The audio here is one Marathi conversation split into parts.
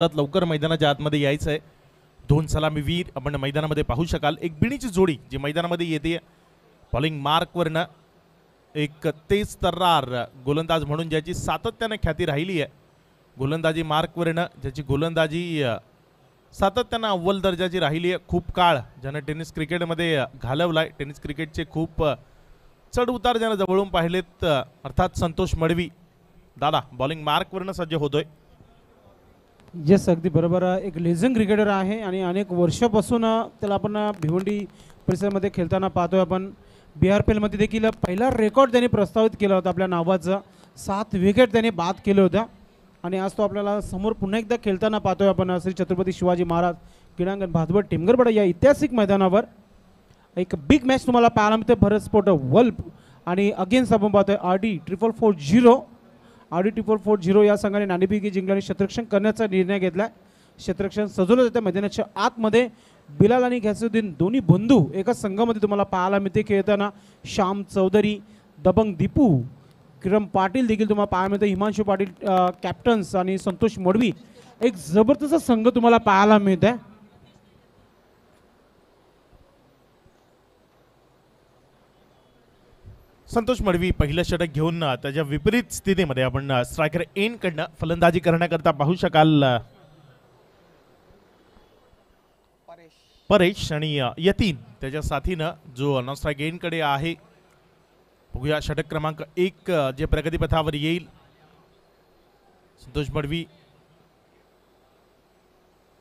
लवकर मैदानाच्या आतमध्ये यायचं आहे। दोन सलामीवीर आपण मैदानामध्ये पाहू शकाल। एक बिणीची जोडी जी मैदानामध्ये येते बॉलिंग मार्कवरनं एक तेज तर्रार गोलंदाज म्हणून ज्याची सातत्याने ख्याती राहिली आहे, गोलंदाजी मार्कवरनं ज्याची गोलंदाजी सातत्याने अव्वल दर्जाची राहिली आहे। खूप काळ ज्यानं टेनिस क्रिकेटमध्ये घालवलाय, टेनिस क्रिकेटचे खूप चढ उतार ज्यानं जवळून पाहिलेत, अर्थात संतोष मडवी दादा बॉलिंग मार्कवरनं सज्ज होतोय। येस, अगदी बरोबर। एक लेजंड क्रिकेटर आहे आणि अनेक वर्षापासून त्याला आपण भिवंडी परिसरामध्ये खेळताना पाहतोय आपण। BRPL मध्ये देखील पहिला रेकॉर्ड त्यांनी प्रस्तावित केला होता आपल्या नावाचा, 7 विकेट त्यांनी बाद केले होत्या आणि आज तो आपल्याला समोर पुन्हा एकदा खेळताना पाहतोय आपण श्री छत्रपती शिवाजी महाराज क्रीडांगण भातबड टिमगरवाडा या ऐतिहासिक मैदानावर। एक बिग मॅच तुम्हाला पाहायला मिळते, भरत स्पोर्ट वल्फ आणि अगेन्स्ट आपण पाहतोय RD440 या संघाने नाणेफेकी जिंकली आणि क्षेत्ररक्षण करण्याचा निर्णय घेतला। क्षेत्ररक्षण सजवलं जातं मैदानाच्या आतमध्ये। बिलाल आणि घॅसुद्दीन दोन्ही बंधू एकाच संघामध्ये तुम्हाला पाहायला मिळते खेळताना। श्याम चौधरी, दबंग दीपू, किरण पाटील देखील तुम्हाला पाहायला मिळते, हिमांशू पाटील कॅप्टन्स आणि संतोष मडवी, एक जबरदस्त संघ तुम्हाला पाहायला मिळत आहे। संतोष मडवी पहिलं षटक घेऊन त्याच्या विपरीत स्थितीमध्ये आपण स्ट्रायकर एन कडनं फलंदाजी करण्याकरता पाहू शकाल। परेश आणि यतीन त्याच्या साथीनं जो नॉन स्ट्राइक एन कडे आहे। बघूया षटक क्रमांक 1 जे प्रगतीपथावर येईल। संतोष मडवी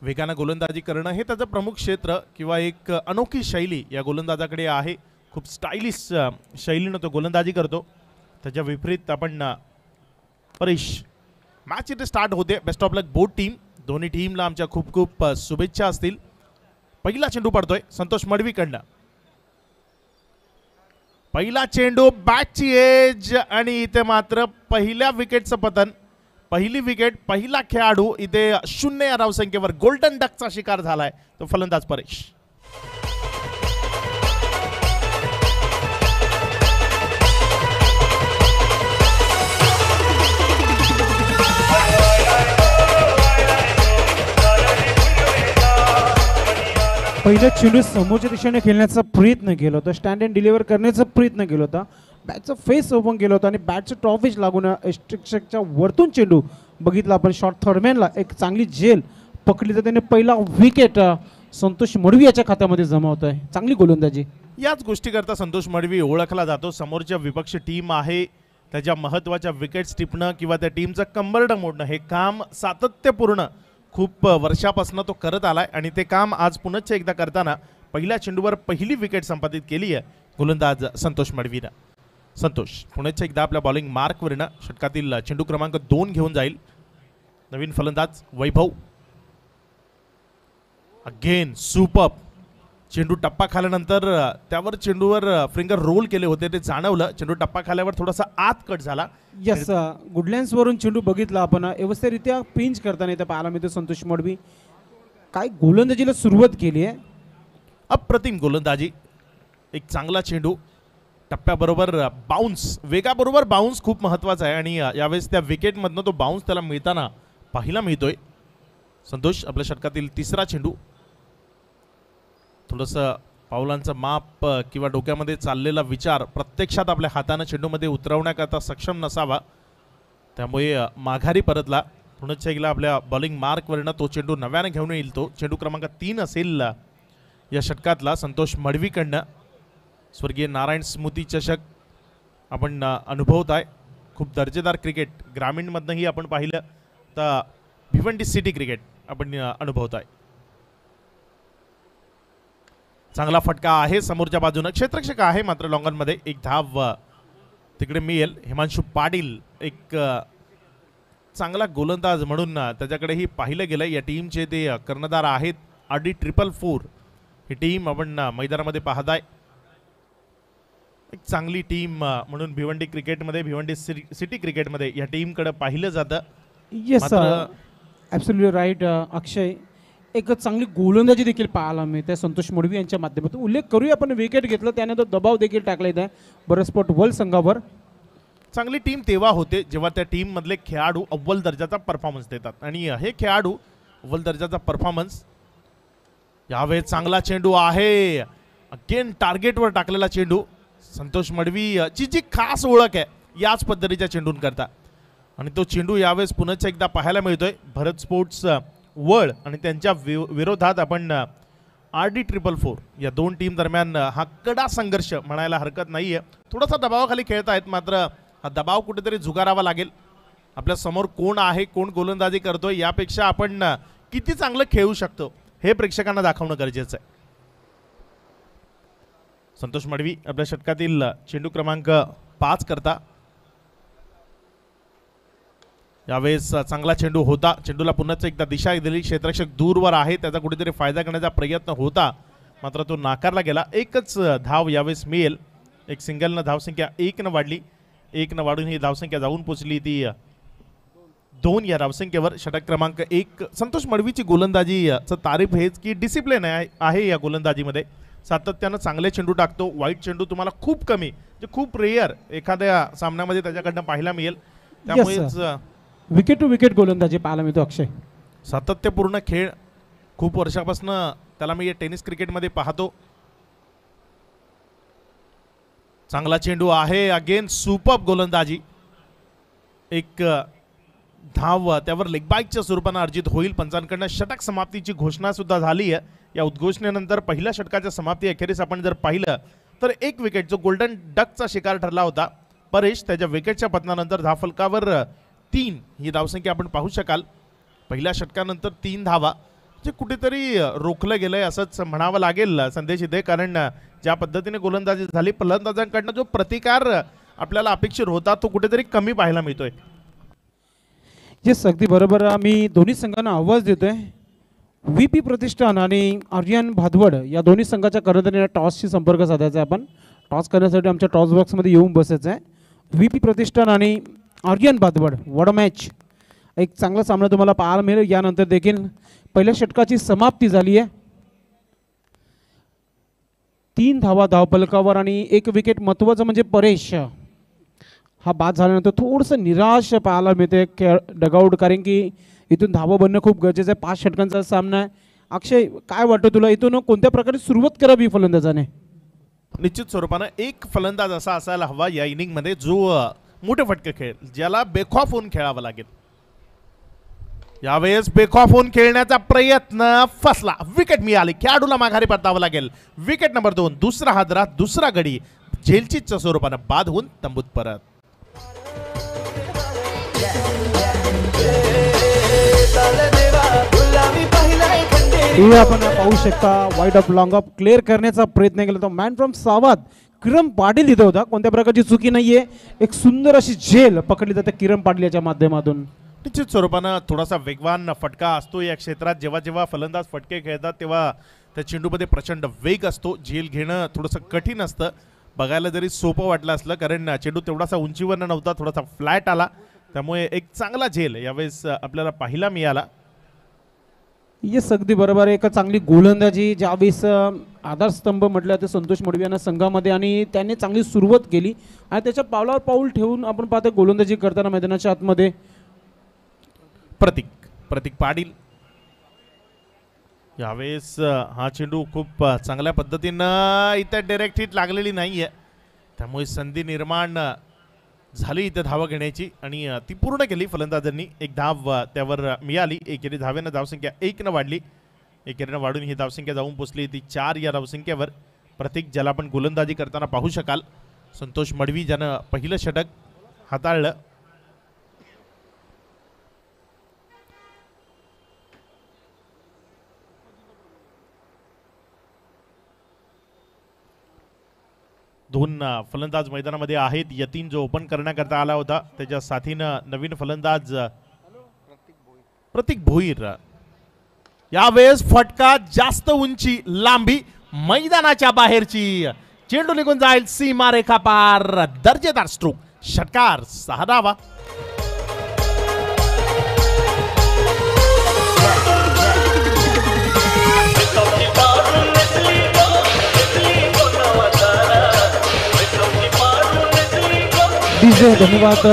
वेगानं गोलंदाजी करणं हे त्याचं प्रमुख क्षेत्र किंवा एक अनोखी शैली या गोलंदाजाकडे आहे। खूप स्टाइलिश शैलीनं तो गोलंदाजी करतो। त्याच्या विपरीत आपण परेश। मॅच इथे स्टार्ट होते। Best of luck both team, दोन्ही टीमला आमच्या खूप खूप शुभेच्छा असतील। पहिला चेंडू पडतोय संतोष मडवीकडनं। पहिला चेंडू बॅटची एज आणि इथे मात्र पहिल्या विकेटचं पतन। पहिली विकेट, पहिला खेळाडू इथे 0 या धावसंख्येवर गोल्डन डकचा शिकार झालाय, तो फलंदाज परेश। पहिला चेंडू समोरच्या दिशेने खेळण्याचा प्रयत्न केला होता, स्टँड अँड डिलिव्हर करण्याचा प्रयत्न केला होता, बॅटचा फेस ओपन केला होता आणि बॅटचं टॉपिच लागून स्ट्रिक्सच्या वरतून चेंडू बघितला आपण। शॉर्ट थर्डमॅनला एक चांगली झेल पकडली तर त्याने पहिला विकेट संतोष मडवी याच्या खात्यामध्ये जमावत आहे। चांगली गोलंदाजी। याच गोष्टी करता संतोष मडवी ओळखला जातो। समोरच्या विपक्ष टीम आहे त्याच्या महत्त्वाच्या विकेट्स टिपणं किंवा त्या टीमचं कंबरडं मोडणं हे काम सातत्यपूर्ण खूप वर्षापासून तो करत आलाय आणि ते काम आज पुन्हा एकदा करताना पहिल्या चेंडूवर पहिली विकेट संपादित केली आहे गोलंदाज संतोष मडवीनं। संतोष पुन्हा एकदा आपल्या बॉलिंग मार्कवरनं षटकातील चेंडू क्रमांक 2 घेऊन जाईल। नवीन फलंदाज वैभव। अगेन सुपर चेंडू टप्पा खाल्यानंतर त्यावर चेंडूवर फिंगर रोल केले होते, ते जाणवलं। चेंडू टप्पा खाल्यावर थोडासा आत कट झाला। यस, गुडलँड्स वरून चेंडू बघितला आपण, व्यवस्थितरित्या पिंच करताना इथे पाहायला मिळते संतोष मडवी। काय गोलंदाजीला सुरुवात केली आहे, अप्रतिम गोलंदाजी। एक चांगला चेंडू टप्प्याबरोबर बाउन्स, वेगाबरोबर बाउन्स खूप महत्त्वाचा आहे आणि यावेळेस त्या विकेटमधनं तो बाउन्स त्याला मिळताना पाहायला मिळतोय। संतोष आपल्या षटकातील तिसरा चेंडू। थोडंसं पावलांचं माप किंवा डोक्यामध्ये चाललेला विचार प्रत्यक्षात आपल्या हाताने चेंडूमध्ये उतरवण्याकरता सक्षम नसावा, त्यामुळे माघारी परतला। पुन्हा एकदा आपल्या बॉलिंग मार्कवरनं तो चेंडू नव्याने घेऊन येईल। तो चेंडू क्रमांक 3 असेल या षटकातला संतोष मडवीकडनं। स्वर्गीय नारायण स्मृती चषक आपण अनुभवत आहे। खूप दर्जेदार क्रिकेट ग्रामीणमधनंही आपण पाहिलं तर भिवंडी सिटी क्रिकेट आपण अनुभवत आहे। चांगला फटका आहे समोरच्या बाजूने, क्षेत्ररक्षक आहे मात्र लॉंगॉनमध्ये एक धाव तिकडे मिळेल। हिमांशू पाटील एक चांगला गोलंदाज म्हणून त्याच्याकडेही पाहिलं गेलं। या टीमचे ते कर्णधार आहेत RD444 ही टीम आपण मैदानामध्ये पाहताय। एक चांगली टीम म्हणून भिवंडी क्रिकेटमध्ये, भिवंडी सिटी क्रिकेटमध्ये या टीमकडे पाहिलं जातं। येस, ॲब्सोल्युटली राईट अक्षय। एक चांगली गोलंदाजी देखील पाहायला मिळते संतोष मडवी यांच्या माध्यमातून। उल्लेख करूया आपण, विकेट घेतलं त्याने तो दबाव देखील टाकला इथे भरत स्पोर्ट वर्ल्ड संघावर। चांगली टीम तेव्हा होते जेव्हा त्या टीम मधले खेळाडू अव्वल दर्जाचा परफॉर्मन्स देतात आणि हे खेळाडू अव्वल दर्जाचा परफॉर्मन्स. यावेळेस चांगला चेंडू आहे, अगेन टार्गेटवर टाकलेला चेंडू. संतोष मडवी ची जी खास ओळख आहे याच पद्धतीच्या चेंडून करता आणि तो चेंडू यावेळेस पुन्हा एकदा पाहायला मिळतोय. भरत स्पोर्ट्स वर्ल्ड आणि त्यांच्या विरोधात आपण RD444 या दोन टीम दरम्यान हा कडा संघर्ष म्हणायला हरकत नाहीये. थोडासा दबावाखाली खेळत आहेत, मात्र हा दबाव कुठेतरी झुगारावा लागेल. आपल्या समोर कोण आहे, कोण गोलंदाजी करतोय यापेक्षा आपण किती चांगलं खेळू शकतो हे प्रेक्षकांना दाखवणं गरजेचं आहे. संतोष मडवी आपल्या षटकातील चेंडू क्रमांक 5 करता. यावेळेस चांगला चेंडू होता, चेंडूला पुन्हा एकदा दिशा दिली. क्षेत्ररक्षक दूरवर आहे, त्याचा कुठेतरी फायदा करण्याचा प्रयत्न होता, मात्र तो नाकारला गेला. एकच धाव यावेळेस मिळेल. एक सिंगलनं धावसंख्या 1 न वाढली, 1 न वाढून ही धावसंख्या जाऊन पोचली ती 2 या धावसंख्येवर. षटक क्रमांक 1. संतोष मडवीची गोलंदाजीचं तारीफ हेच की डिसिप्लिन आहे या गोलंदाजीमध्ये. सातत्यानं चांगले चेंडू टाकतो. वाईट चेंडू तुम्हाला खूप कमी, म्हणजे खूप रेअर एखाद्या सामन्यामध्ये त्याच्याकडनं पाहायला मिळेल. त्यामुळेच विकेट टू विकेट गोलंदाजी पाहायला मिळतो अक्षय. सातत्यपूर्ण खेळ खूप वर्षापासून त्याला मी टेनिस क्रिकेटमध्ये पाहतो. चांगला चेंडू आहे, अगेन सुपर्ब गोलंदाजी. एक धाव त्यावर लेगबाईकच्या स्वरूपानं अर्जित होईल. पंचांकडनं षटक समाप्तीची घोषणा सुद्धा झाली आहे. या उद्घोषणेनंतर पहिल्या षटकाच्या समाप्ती अखेरीस आपण जर पाहिलं तर एक विकेट जो गोल्डन डकचा शिकार ठरला होता परेश, त्याच्या विकेटच्या पतनानंतर धावफलकावर 3 ही धावसंख्या आपण पाहू शकाल. पहिल्या षटकानंतर 3 धावा, जे कुठेतरी रोखलं गेलंय असंच म्हणावं लागेल संदेश इथे. कारण ज्या पद्धतीने गोलंदाजी झाली, फलंदाजांकडनं जो प्रतिकार आपल्याला अपेक्षित होता तो कुठेतरी कमी पाहायला मिळतोय. येस, अगदी बरोबर. आम्ही दोन्ही संघांना आवाज देतोय. VP प्रतिष्ठान आणि आर्यन भादवड या दोन्ही संघाच्या कर्णधारांना टॉसशी संपर्क साधायचा आहे. आपण टॉस करण्यासाठी आमच्या टॉस बॉक्समध्ये येऊन बसायचं आहे. VP प्रतिष्ठान आणि Aryan Bhadwad, what a match. एक चांगला सामना तुम्हाला पाहायला मिळेल. यानंतर देखील पहिल्या षटकाची समाप्ती झाली आहे. 3 धावा धावफलकावर आणि 1 विकेट. महत्त्वाचं म्हणजे परेश हा बाद झाल्यानंतर थोडंसं निराश पाहायला मिळते डगआउट, कारण की इथून धावा बनणं खूप गरजेचं आहे. 5 षटकांचा सामना आहे. अक्षय, काय वाटतं तुला, इथून कोणत्या प्रकारे सुरुवात करावी फलंदाजाने? निश्चित स्वरूपानं एक फलंदाज असा असायला हवा या इनिंगमध्ये जो मोठे फटके खेळेल, ज्याला बेखौफ होऊन खेळावं लागेल. यावेळेस बेखौफ होऊन खेळण्याचा प्रयत्न फसला. विकेट मिळाली, खेळाडूला माघारी परतावं लागेल. Wicket number 2. दुसरा हादरा, दुसरा गडी झेलचीच्या स्वरूपानं बाद होऊन तंबूत परत. आपण पाहू शकता wide of long of clear करण्याचा प्रयत्न केला होता. मॅन फ्रॉम सावध किरण पाटील इथं होता. कोणत्या प्रकारची चुकी नाहीये. एक सुंदर अशी झेल पकडली जाते किरण पाटील याच्या माध्यमातून. निश्चित स्वरूपानं थोडासा वेगवान फटका असतो या क्षेत्रात. जेव्हा जेव्हा फलंदाज फटके खेळतात तेव्हा त्या चेंडूमध्ये प्रचंड वेग असतो. झेल घेणं थोडंसं कठीण असतं. बघायला जरी सोपं वाटलं असलं, कारण चेंडू तेवढासा उंचीवर नव्हता, थोडासा फ्लॅट आला. त्यामुळे एक चांगला झेल यावेळेस आपल्याला पाहायला मिळाला. येस, अगदी बरोबर. एक चांगली गोलंदाजी ज्यावेळेस आधारस्तंभ म्हटलं ते संतोष मडवी यांना संघामध्ये, आणि त्यांनी चांगली सुरुवात केली आणि त्याच्या पावलावर पाऊल ठेवून आपण पाहतो गोलंदाजी करताना मैदानाच्या आतमध्ये प्रतीक पाटील. यावेळेस हा चेंडू खूप चांगल्या पद्धतीनं इथं डायरेक्ट हिट लागलेली नाहीये, त्यामुळे संधी निर्माण झाली इथे धावा घेण्याची आणि ती पूर्ण केली फलंदाजांनी. एक धाव त्यावर मिळाली. एकेरी धावेनं धावसंख्या 1 न वाढली. एकेरीनं वाढून ही धावसंख्या जाऊन पोचली ती 4 या धावसंख्येवर. प्रतीक, ज्याला आपण गोलंदाजी करताना पाहू शकाल. संतोष मडवी, ज्यानं पहिलं षटक हाताळलं. दोन फलंदाज मैदानामध्ये आहेत. यतीन जो ओपन करण्याकरता आला होता, त्याच्या साथीनं नवीन फलंदाज प्रतीक भोईर. यावेळेस फटका जास्त उंची, लांबी मैदानाच्या बाहेरची. चेंडू निघून जाईल सीमारेखा पार. दर्जेदार स्ट्रोक, षटकार, 6 धावा. धन्यवाद.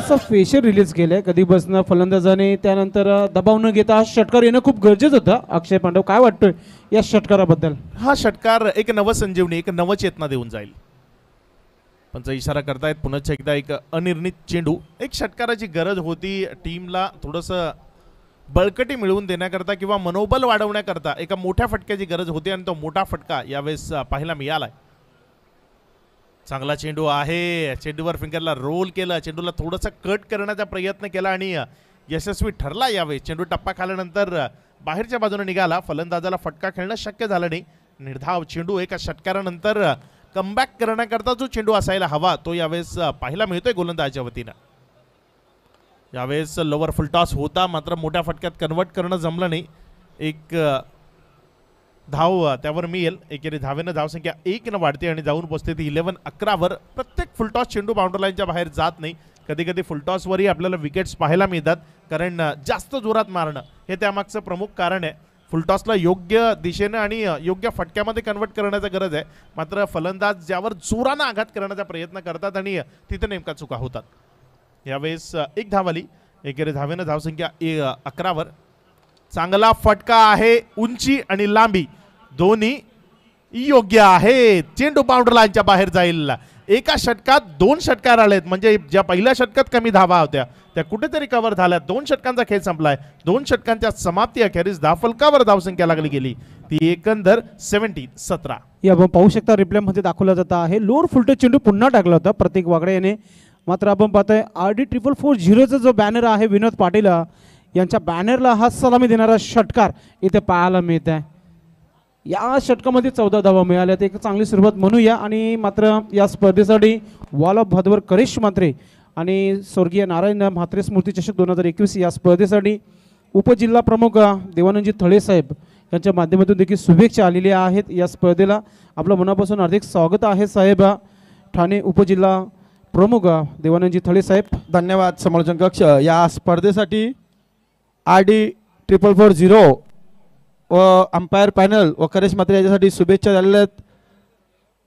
थोडंसं फेशियल रिलीज केलंय कधी बसणं फलंदाजाने, त्यानंतर दबाव न घेता हा षटकार येणं खूप गरजेचं होतं. अक्षय पांडव, काय वाटतंय या षटकाराबद्दल? हा षटकार एक नवसंजीवनी, एक नवचेतना देऊन जाईल. पंच इशारा करतायत पुन्हा एकदा. एक अनिर्णित चेंडू, एक षटकाराची गरज होती टीमला थोडंसं बळकटी मिळवून देण्याकरता किंवा मनोबल वाढवण्याकरता एका मोठ्या फटक्याची गरज होती आणि तो मोठा फटका यावेळेस पाहायला मिळालाय. चांगला चेंडू आहे, चेंडूवर फिंगरला रोल केलं, चेंडूला थोडंसं कट करण्याचा प्रयत्न केला आणि यशस्वी ठरला. यावेळेस चेंडू टप्पा खाल्यानंतर बाहेरच्या बाजूने निघाला. फलंदाजाला फटका खेळणं शक्य झालं नाही. निर्धाव चेंडू, एका षटकारानंतर कमबॅक करण्याकरता जो चेंडू असायला हवा तो यावेळेस पाहायला मिळतोय गोलंदाजाच्या वतीनं. यावेळेस लोवर फुलटॉस होता, मात्र मोठ्या फटक्यात कन्वर्ट करणं जमलं नाही. एक धाव त्यावर मिळेल. एकेरी धावेनं धावसंख्या 1 न वाढते आणि जाऊन पोहोचते ती 11-11वर. प्रत्येक फुलटॉस चेंडू बाउंड्री लाईनच्या बाहेर जात नाही. कधी कधी फुलटॉसवरही आपल्याला विकेट्स पाहायला मिळतात, कारण जास्त जोरात मारणं हे त्यामागचं प्रमुख कारण आहे. फुलटॉसला योग्य दिशेनं आणि योग्य फटक्यामध्ये कन्वर्ट करण्याची गरज आहे, मात्र फलंदाज ज्यावर जोरानं आघात करण्याचा प्रयत्न करतात आणि तिथे नेमका चुका होतात. यावेळेस एक धाव आली. एकेरी धावेनं धावसंख्या 11वर. चांगला फटका आहे, उंची आणि लांबी दोन्ही योग्य आहे. चेंडू बाउंड्री लाईनच्या बाहेर जाईल. एका षटकात 2 षटकार आलेत, म्हणजे ज्या पहिल्या षटकात कमी धावा होत्या त्या कुठेतरी कव्हर झाल्या. 2 षटकांचा खेळ संपलाय. 2 षटकांच्या समाप्ती अखेरीस धावफलकावर धावसंख्या लागली गेली, ती एकंदर 17-17. या आपण पाहू शकता रिप्लेमध्ये दाखवला जात आहे. लोअर फुलटच चेंडू पुन्हा टाकला होता प्रतीक वागडे याने. मात्र आपण पाहतोय RD440चा जो बॅनर आहे विनोद पाटील यांच्या बॅनरला हा सलामी देणारा षटकार इथे पाहायला मिळत आहे. या षटकामध्ये 14 धावा मिळाल्या, एक चांगली सुरुवात म्हणूया. आणि मात्र या स्पर्धेसाठी वॉल ऑफ भादवर करिश म्हात्रे आणि स्वर्गीय नारायण म्हात्रे स्मृती चषक 2021 या स्पर्धेसाठी उपजिल्हा प्रमुख देवानंदजी थळे साहेब यांच्या माध्यमातून देखील शुभेच्छा आलेल्या आहेत. या स्पर्धेला आपलं मनापासून हार्दिक स्वागत आहे साहेब. ठाणे उपजिल्हा प्रमुख देवानंदजी थळे साहेब. धन्यवाद समालोचन कक्ष. या स्पर्धेसाठी RD440 व अंपायर पॅनल व करेश म्हात्रे याच्यासाठी शुभेच्छा झालेल्या आहेत.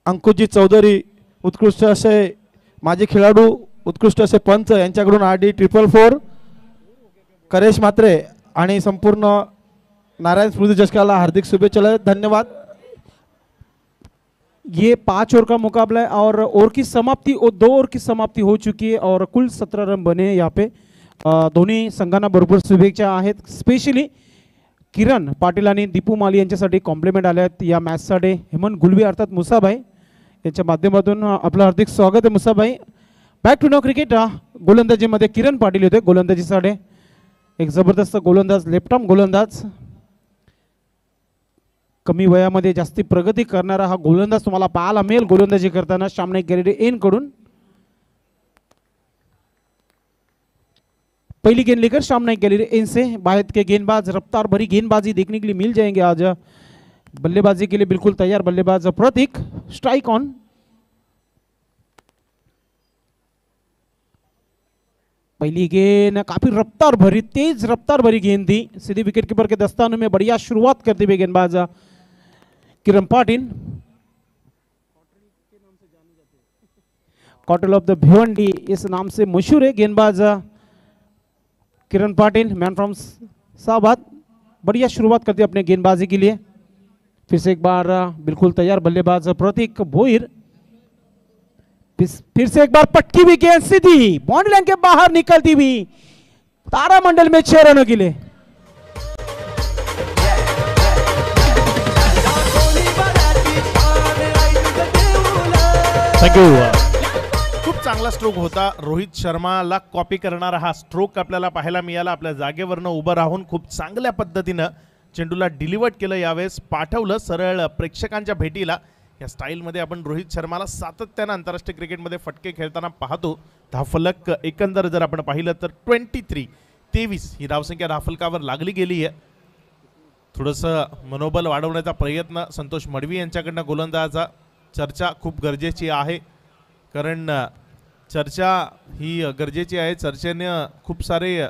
अंकुशजी चौधरी उत्कृष्ट असे माजी खेळाडू, उत्कृष्ट असे पंच यांच्याकडून RD444 करेश म्हात्रे आणि संपूर्ण नारायण स्मृती चषकाला हार्दिक शुभेच्छा. धन्यवाद. ये 5 ओवर का मुकाबला है और ओवर की समाप्ति 2 ओवर की समाप्ति हो चुकी है और कुल 17 रन बने यहाँ पे. दोन्ही संघांना भरपूर शुभेच्छा आहेत. स्पेशली किरण पाटील आणि दीपू माली यांच्यासाठी कॉम्प्लिमेंट आले आहेत या मॅचसाठी. हेमंत गुलवी अर्थात मुसाभाई यांच्या माध्यमातून आपलं हार्दिक स्वागत आहे Musabhai. Back to no cricket. गोलंदाजीमध्ये किरण पाटील होते गोलंदाजीसाठी. एक जबरदस्त गोलंदाज, लेफ्ट आर्म गोलंदाज, कमी वयामध्ये जास्ती प्रगती करणारा हा गोलंदाज तुम्हाला पाहायला मिळेल गोलंदाजी करताना सामने गॅरेडे एन कडून. पहली गेंद लेकर सामने गैलेरी एन से बाहर के गेंदबाज रफ्तार भरी गेंदबाजी देखने के लिए मिल जाएंगे आज. बल्लेबाजी के लिए बिल्कुल तैयार बल्लेबाज प्रतीक. Strike on. पहली गेंद काफी रफ्तार भरी, तेज रफ्तार भरी गेंद थी, सीधी विकेट कीपर के दस्तानों में बढ़िया शुरुआत करते हुए गेंदबाज किरण पाटिल. कॉटल ऑफ द भिवंडी इस नाम से मशहूर है गेंदबाज किरण पाटिल, मैन फ्रॉम साबाद. बढ़िया शुरुआत करते अपने गेंदबाजी के लिए. फिर से एक बार बिल्कुल तैयार बल्लेबाज प्रतीक भोईर. फिर से एक बार पटकी हुई गेंद सीधी बाउंड्री लाइन के बाहर निकलती हुई तारामंडल में 6 रनों के लिए. थँक्यू. खूप चांगला स्ट्रोक होता. रोहित शर्माला कॉपी करणारा हा स्ट्रोक आपल्याला पाहायला मिळाला. आपल्या जागेवरनं उभं राहून खूप चांगल्या पद्धतीनं चेंडूला डिलिव्हर्ड केलं, यावेळेस पाठवलं सरळ प्रेक्षकांच्या भेटीला. या स्टाईलमध्ये आपण रोहित शर्माला सातत्यानं आंतरराष्ट्रीय क्रिकेटमध्ये फटके खेळताना पाहतो. धावफलक एकंदर जर आपण पाहिलं तर 23 ही धावसंख्या धावफलकावर लागली गेली आहे. थोडंसं मनोबल वाढवण्याचा प्रयत्न संतोष मडवी यांच्याकडनं गोलंदाजा. चर्चा खूप गरजेची आहे, कारण चर्चा ही गरजेची आहे. चर्चेने खूप सारे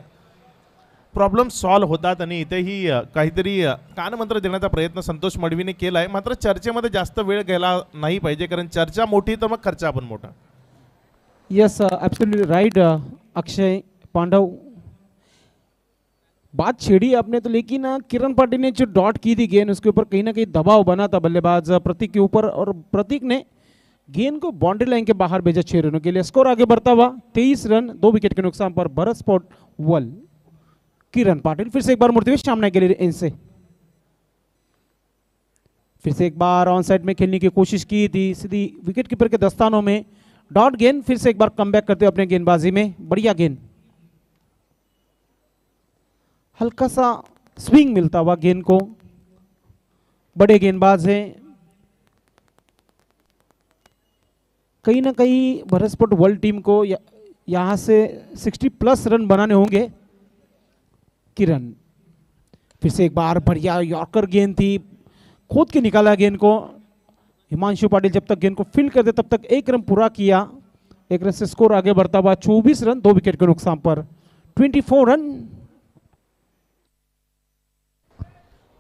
प्रॉब्लेम सॉल्व होतात आणि इथेही काहीतरी कानमंत्र देण्याचा प्रयत्न संतोष मडवीने केला आहे. मात्र चर्चेमध्ये जास्त वेळ गेला नाही पाहिजे, कारण चर्चा मोठी तर मग खर्च पण मोठा. यस एब्सोल्युटली राइट अक्षय पांडव, बात छेड़ी आपने तो, लेकिन किरण पाटिल ने जो डॉट की थी गेंद उसके ऊपर कहीं ना कहीं दबाव बना था बल्लेबाज प्रतीक के ऊपर, और प्रतीक ने गेंद को बाउंड्री लाइन के बाहर भेजा 6 रनों के लिए। स्कोर आगे बढ़ता हुआ 23 रन 2 विकेट के नुकसान पर भरत स्पोर्ट वल। किरण पाटिल फिर से एक बार मुड़ते हुए सामने के लिए इनसे फिर से एक बार ऑन साइड में खेलने की कोशिश की थी, सीधी विकेट कीपर के दस्तानों में डॉट गेंद। फिर से एक बार कमबैक करते हुए अपने गेंदबाजी में, बढ़िया गेंद, हल्का सा स्विंग मिलता हुआ गेंद को। बड़े गेंदबाज हैं, कहीं ना कहीं भारत स्पोर्ट वर्ल्ड टीम को यहां से 60+ रन बनाने होंगे। किरण फिर से एक बार बढ़िया यॉर्कर गेंद थी, खोद के निकाला गेंद को। हिमांशु पाटिल जब तक गेंद को फील्ड करते तब तक 1 रन पूरा किया। 1 रन से स्कोर आगे बढ़ता हुआ 24 रन 2 विकेट के नुकसान पर 24 रन।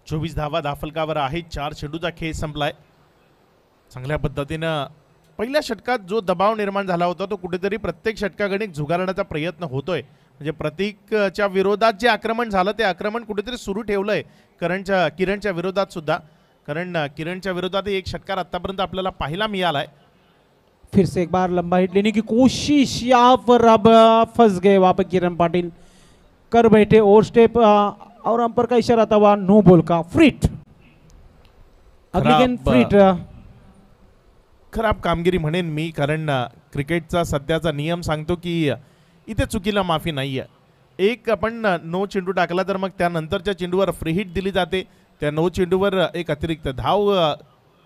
24 धावा दाफलकावर आहे। 4 चेंडूचा खेळ संपलाय। चांगल्या पद्धतीनं पहिल्या षटकात जो दबाव निर्माण झाला होता तो कुठेतरी प्रत्येक षटकागणिक झुगारण्याचा प्रयत्न होतोय। म्हणजे प्रतीकच्या विरोधात जे आक्रमण झालं ते आक्रमण कुठेतरी सुरू ठेवलंय किरणच्या विरोधात सुद्धा, कारण किरणच्या विरोधात एक षटकार आतापर्यंत आपल्याला पाहायला मिळालाय। फिर से एक बार लंबा हिट लेने की कोशिश, यहाँ पर अब फंस गए वहां पर किरण पाटिल, कर बैठे ओवर स्टेप, और अंपर का इशारा था वहां नो बॉल का, फ्रीट अगली गेंद फ्रीट। खराब कामगिरी म्हणेन मी, कारण क्रिकेटचा सध्याचा नियम सांगतो की इथे चुकीला माफी नाहीये। एक आपण नो चेंडू टाकला तर मग त्यानंतरच्या चेंडूवर फ्री हिट दिली जाते, त्या नो चेंडूवर एक अतिरिक्त धाव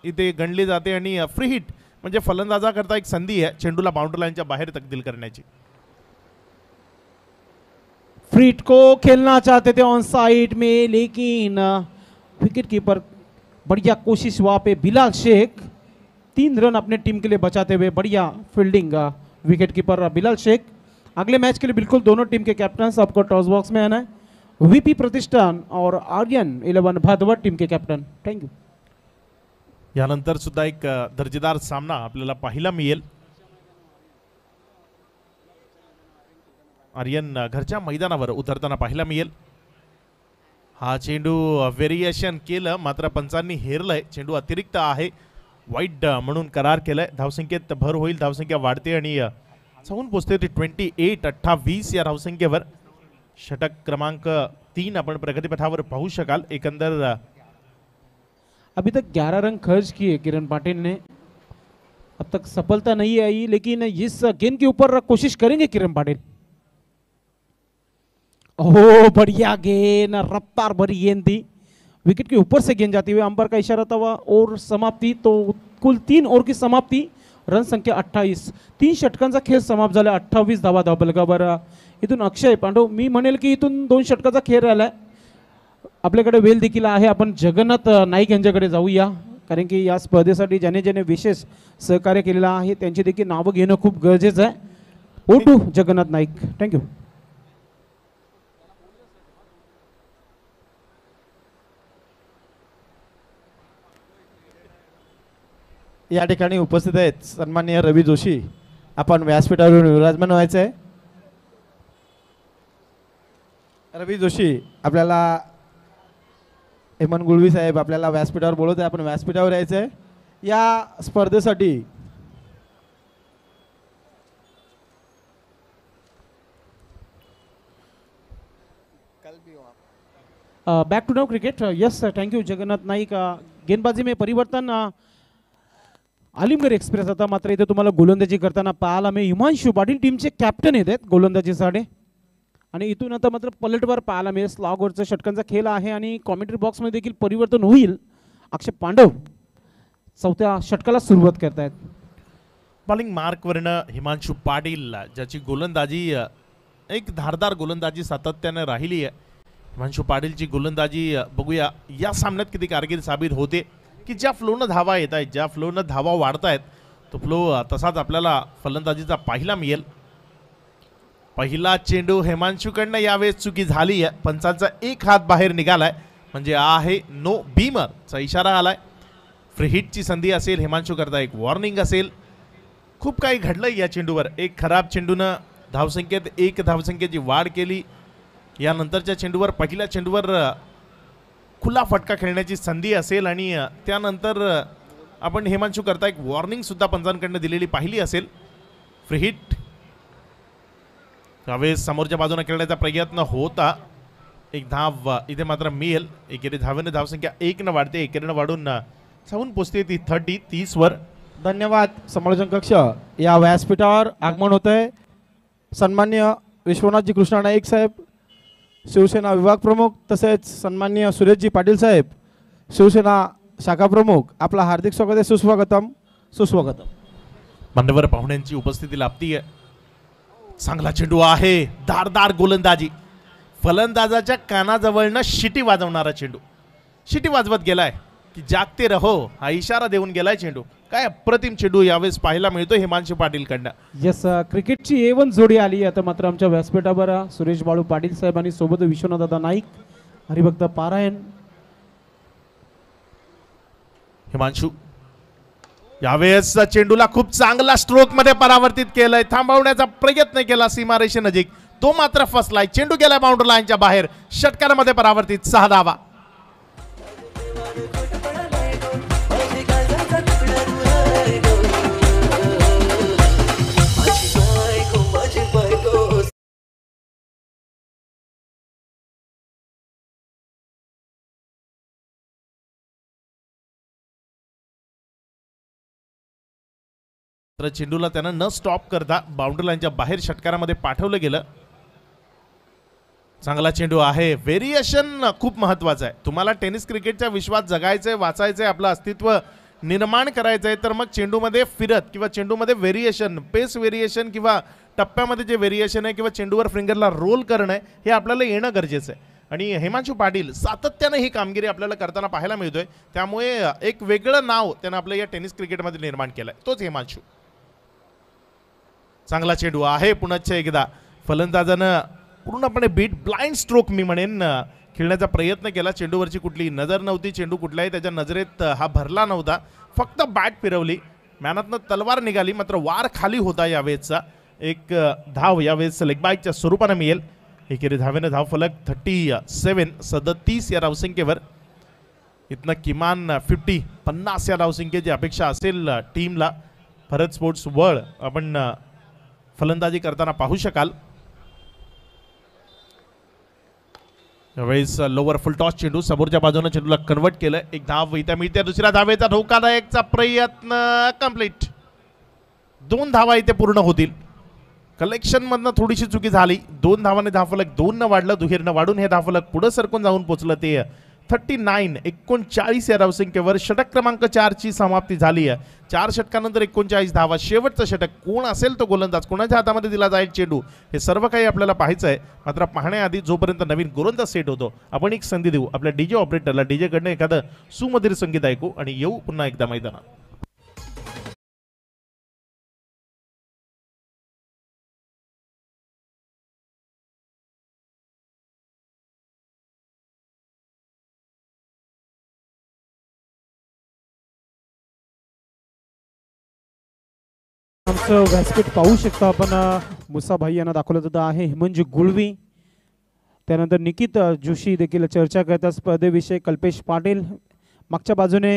इथे गणली जाते आणि फ्री हिट म्हणजे फलंदाजाकरता एक संधी आहे चेंडूला बाउंड्री लाईनच्या बाहेर तब्दील करण्याची। फ्रीट को खेलना चाहते थे ऑन साइड में, लेकिन विकेट कीपर बढ़िया कोशिश वहां पे, बिलाल शेख 3 रन अपने टीम के लिए बचाते हुए, बढ़िया fielding wicket keeper Bilal Shaikh. अगले मैच के लिए बिल्कुल दोनों टीम के कैप्टन आपको टॉस बॉक्स में आना है, वीपी प्रतिष्ठान और आर्यन 11 भादवड टीम के कैप्टन। Thank you. यानंतर सुद्धा एक दर्जेदार सामना आपल्याला पाहायला मिळेल। आर्यन घरच्या मैदानावर उतरताना पाहायला मिळेल। हा चेंडू व्हेरिएशन केलं मात्र पंचांनी हेरलंय, चेंडू अतिरिक्त आहे, वाईड म्हणून करार केलाय। धावसंख्येत भर होईल, धावसंख्या वाढते आणि जाऊन पोहोचते 28-28 या धावसंख्येवर। षटक क्रमांक 3 आपण प्रगतीपथावर पाहू शकाल। एकंदर अभी तक 11 रन खर्च किए किरण पाटिल ने, अब तक सफलता नहीं आई, लेकिन इस गेंद के ऊपर कोशिश करेंगे किरण पाटिल। ओह बढ़िया गेंद, रफ्तार भरी गेंद थी, विकेट के ऊपर से गेंद जाती हुई, अंपायर का इशारा था वह और समाप्ति, तो कुल 3 ओव्हर की समाप्ती, रन संख्या 28। 3 षटकांचा खेळ समाप्त झाला, 28 धावा धावबलकावर। इथून अक्षय पांडव, मी म्हणेल की इथून 2 षटकाचा खेळ राहिलाय, आपल्याकडे वेळ देखील आहे। आपण जगन्नाथ नाईक यांच्याकडे जाऊया, कारण की या स्पर्धेसाठी ज्याने ज्याने विशेष सहकार्य केलेलं आहे त्यांची देखील नावं घेणं खूप गरजेचं आहे। Over to Jagannath Naik, thank you. या ठिकाणी उपस्थित आहेत सन्माननीय रवी जोशी, आपण व्यासपीठावर विराजमान व्हायचं आहे। रवी जोशी, आपल्याला हेमंत गुळवी साहेब आपल्याला व्यासपीठावर बोलवत आहे, आपण व्यासपीठावर यायचं आहे। या स्पर्धेसाठी back to now cricket. Yes thank you Jagannath Naik. गेंदबाजी में परिवर्तन, आलिमगड एक्सप्रेस आता मात्र इथे तुम्हाला गोलंदाजी करताना पाहायला मी हिमांशु पाटील टीमचे कॅप्टन आहेत गोलंदाजीसाठी, आणि इथून आता मात्र पलटवार पाहायला मिळेल। स्लॉगवरचा षटकांचा खेळ आहे आणि कॉमेंट्री बॉक्समध्ये देखील परिवर्तन होईल। अक्षय पांडव 4थ्या षटकाला सुरुवात करतायत। बॉलिंग मार्कवरनं हिमांशु पाटील, ज्याची गोलंदाजी एक धारदार गोलंदाजी सातत्याने राहिली आहे। हिमांशु पाटीलची गोलंदाजी बघूया या सामन्यात किती कारकीर्द साबित होते, की ज्या फ्लोनं धावा येत आहेत, ज्या फ्लोनं धावा वाढत आहेत, तो फ्लो तसाच आपल्याला फलंदाजीचा पाहायला मिळेल। पहिला चेंडू हिमांशुकडनं यावेळेस चुकी झाली आहे, पंचांचा एक हात बाहेर निघालाय, म्हणजे आहे नो बीमरचा इशारा आलाय। फ्री हिटची संधी असेल हिमांशु करता, एक वॉर्निंग असेल। खूप काही घडलंय या चेंडूवर. एक खराब चेंडूनं धावसंख्येत 1 धावसंख्येची वाढ केली. यानंतरच्या चेंडूवर पहिल्या चेंडूवर खुला फटका खेळण्याची संधी असेल आणि त्यानंतर आपण हिमांशू करता एक वॉर्निंग सुद्धा पंचांकडनं दिलेली पाहिली असेल. Free hit. त्यावेळेस समोरच्या बाजूने खेळण्याचा प्रयत्न होता. एक धाव इथे मात्र मिळेल. एकेरी धावेने धावसंख्या 1 न वाढते. एकेरीनं वाढून जाऊन पोचते ती 30 वर. धन्यवाद. समालोचन कक्ष या व्यासपीठावर आगमन होत आहे. सन्मान्य विश्वनाथजी कृष्णा नाईक साहेब, शिवसेना विभाग प्रमुख, तसेच सन्मान्य सुरेशजी पाटील साहेब, शिवसेना शाखा प्रमुख, आपला हार्दिक स्वागत आहे. सुस्वागतम सुस्वागतम. मान्यवर पाहुण्यांची उपस्थिती लाभतीये. चांगला चेंडू आहे. धारदार गोलंदाजी. फलंदाजाच्या कानाजवळनं शिटी वाजवणारा चेंडू. शिटी वाजवत गेलाय की जागते रहो हा इशारा देऊन गेलाय चेंडू. काय अप्रतिम चेंडू यावेळेस पाहायला मिळतो हिमांशू पाटील कडनं. यस, क्रिकेटची A1 जोडी आली आता मात्र आमच्या व्यासपीठावर. सुरेश बाळू पाटील साहेब आणि सोबत विश्वनाथ नाईक, हरिभक्त पारायण. हिमांशू यावेळेस चेंडूला खूप चांगला स्ट्रोक मध्ये परावर्तित केलंय. थांबवण्याचा प्रयत्न केला सीमारेषेनजीक. तो मात्र फसलाय. चेंडू गेलाय बाउंड्री लाईनच्या बाहेर. षटकारामध्ये परावर्तित. 6 धावा. तर चेंडूला त्यानं न स्टॉप करता बाउंड्री लाईनच्या बाहेर षटकारामध्ये पाठवलं गेलं. चांगला चेंडू आहे. व्हेरिएशन खूप महत्वाचं आहे. तुम्हाला टेनिस क्रिकेटच्या विश्वात जगायचंय, वाचायचंय, आपलं अस्तित्व निर्माण करायचंय, तर मग चेंडूमध्ये फिरत किंवा चेंडूमध्ये व्हेरिएशन, पेस व्हेरिएशन किंवा टप्प्यामध्ये जे व्हेरिएशन आहे किंवा चेंडूवर फिंगरला रोल करणं आहे हे आपल्याला येणं गरजेचं आहे. आणि हिमांशू पाटील सातत्यानं ही कामगिरी आपल्याला करताना पाहायला मिळतोय. त्यामुळे एक वेगळं नाव त्यानं आपल्या या टेनिस क्रिकेटमध्ये निर्माण केलंय. तोच हिमांशू. चांगला चेंडू आहे. पुन्हा एकदा फलंदाजानं पूर्णपणे बीट ब्लाइंड स्ट्रोक मी म्हणेन खेळण्याचा प्रयत्न केला. चेंडूवरची कुठली नजर नव्हती. चेंडू कुठल्याही त्याच्या नजरेत हा भरला नव्हता. फक्त बॅट फिरवली. मॅनातनं तलवार निघाली. मात्र वार खाली होता यावेळेसचा. एक धाव यावेळेस लेगबाईकच्या स्वरूपानं मिळेल. एकेरी धावेनं धाव फलक 37 या धावसंख्येवर. इथनं किमान 50 या धावसंख्येची अपेक्षा असेल टीमला. भारत स्पोर्ट्स वर्ल्ड आपण फलंदाजी करताना पाहू शकाल. यावेळेस लोअर फुल टॉस चेंडू समोरच्या बाजूने चेंडूला कन्वर्ट केलं. एक धाव इथे मिळते. दुसऱ्या धावेचा धोकादायकचा प्रयत्न कंप्लीट. 2 धावा इथे पूर्ण होतील. कलेक्शन मधनं थोडीशी चुकी झाली. 2 धावाने धावफलक 2 न वाढलं. दुहेरीनं वाढून हे धावफलक पुढे सरकून जाऊन पोहोचलं. ते 39 या धावसंख्येवर षटक क्रमांक 4 ची समाप्ती झाली आहे. 4 षटकानंतर 39 धावा. शेवटचं षटक कोण असेल तो गोलंदाज, कोणाच्या हातामध्ये दिला जाईल चेंडू, हे सर्व काही आपल्याला पाहायचं आहे. मात्र पाहण्याआधी जोपर्यंत नवीन गोलंदाज सेट होतो आपण एक संधी देऊ आपल्या डीजे ऑपरेटरला. डीजे कडनं एखादं सुमधुर संगीत ऐकू आणि येऊ पुन्हा एकदा मैदानात. आमचं व्यासपीठ पाहू शकतो आपण. मुसा भाई यांना दाखवलं जातं आहे. हिमंजू गुळवी, त्यानंतर निकित जोशी देखील चर्चा करतात स्पर्धेविषयी. कल्पेश पाटील मागच्या बाजूने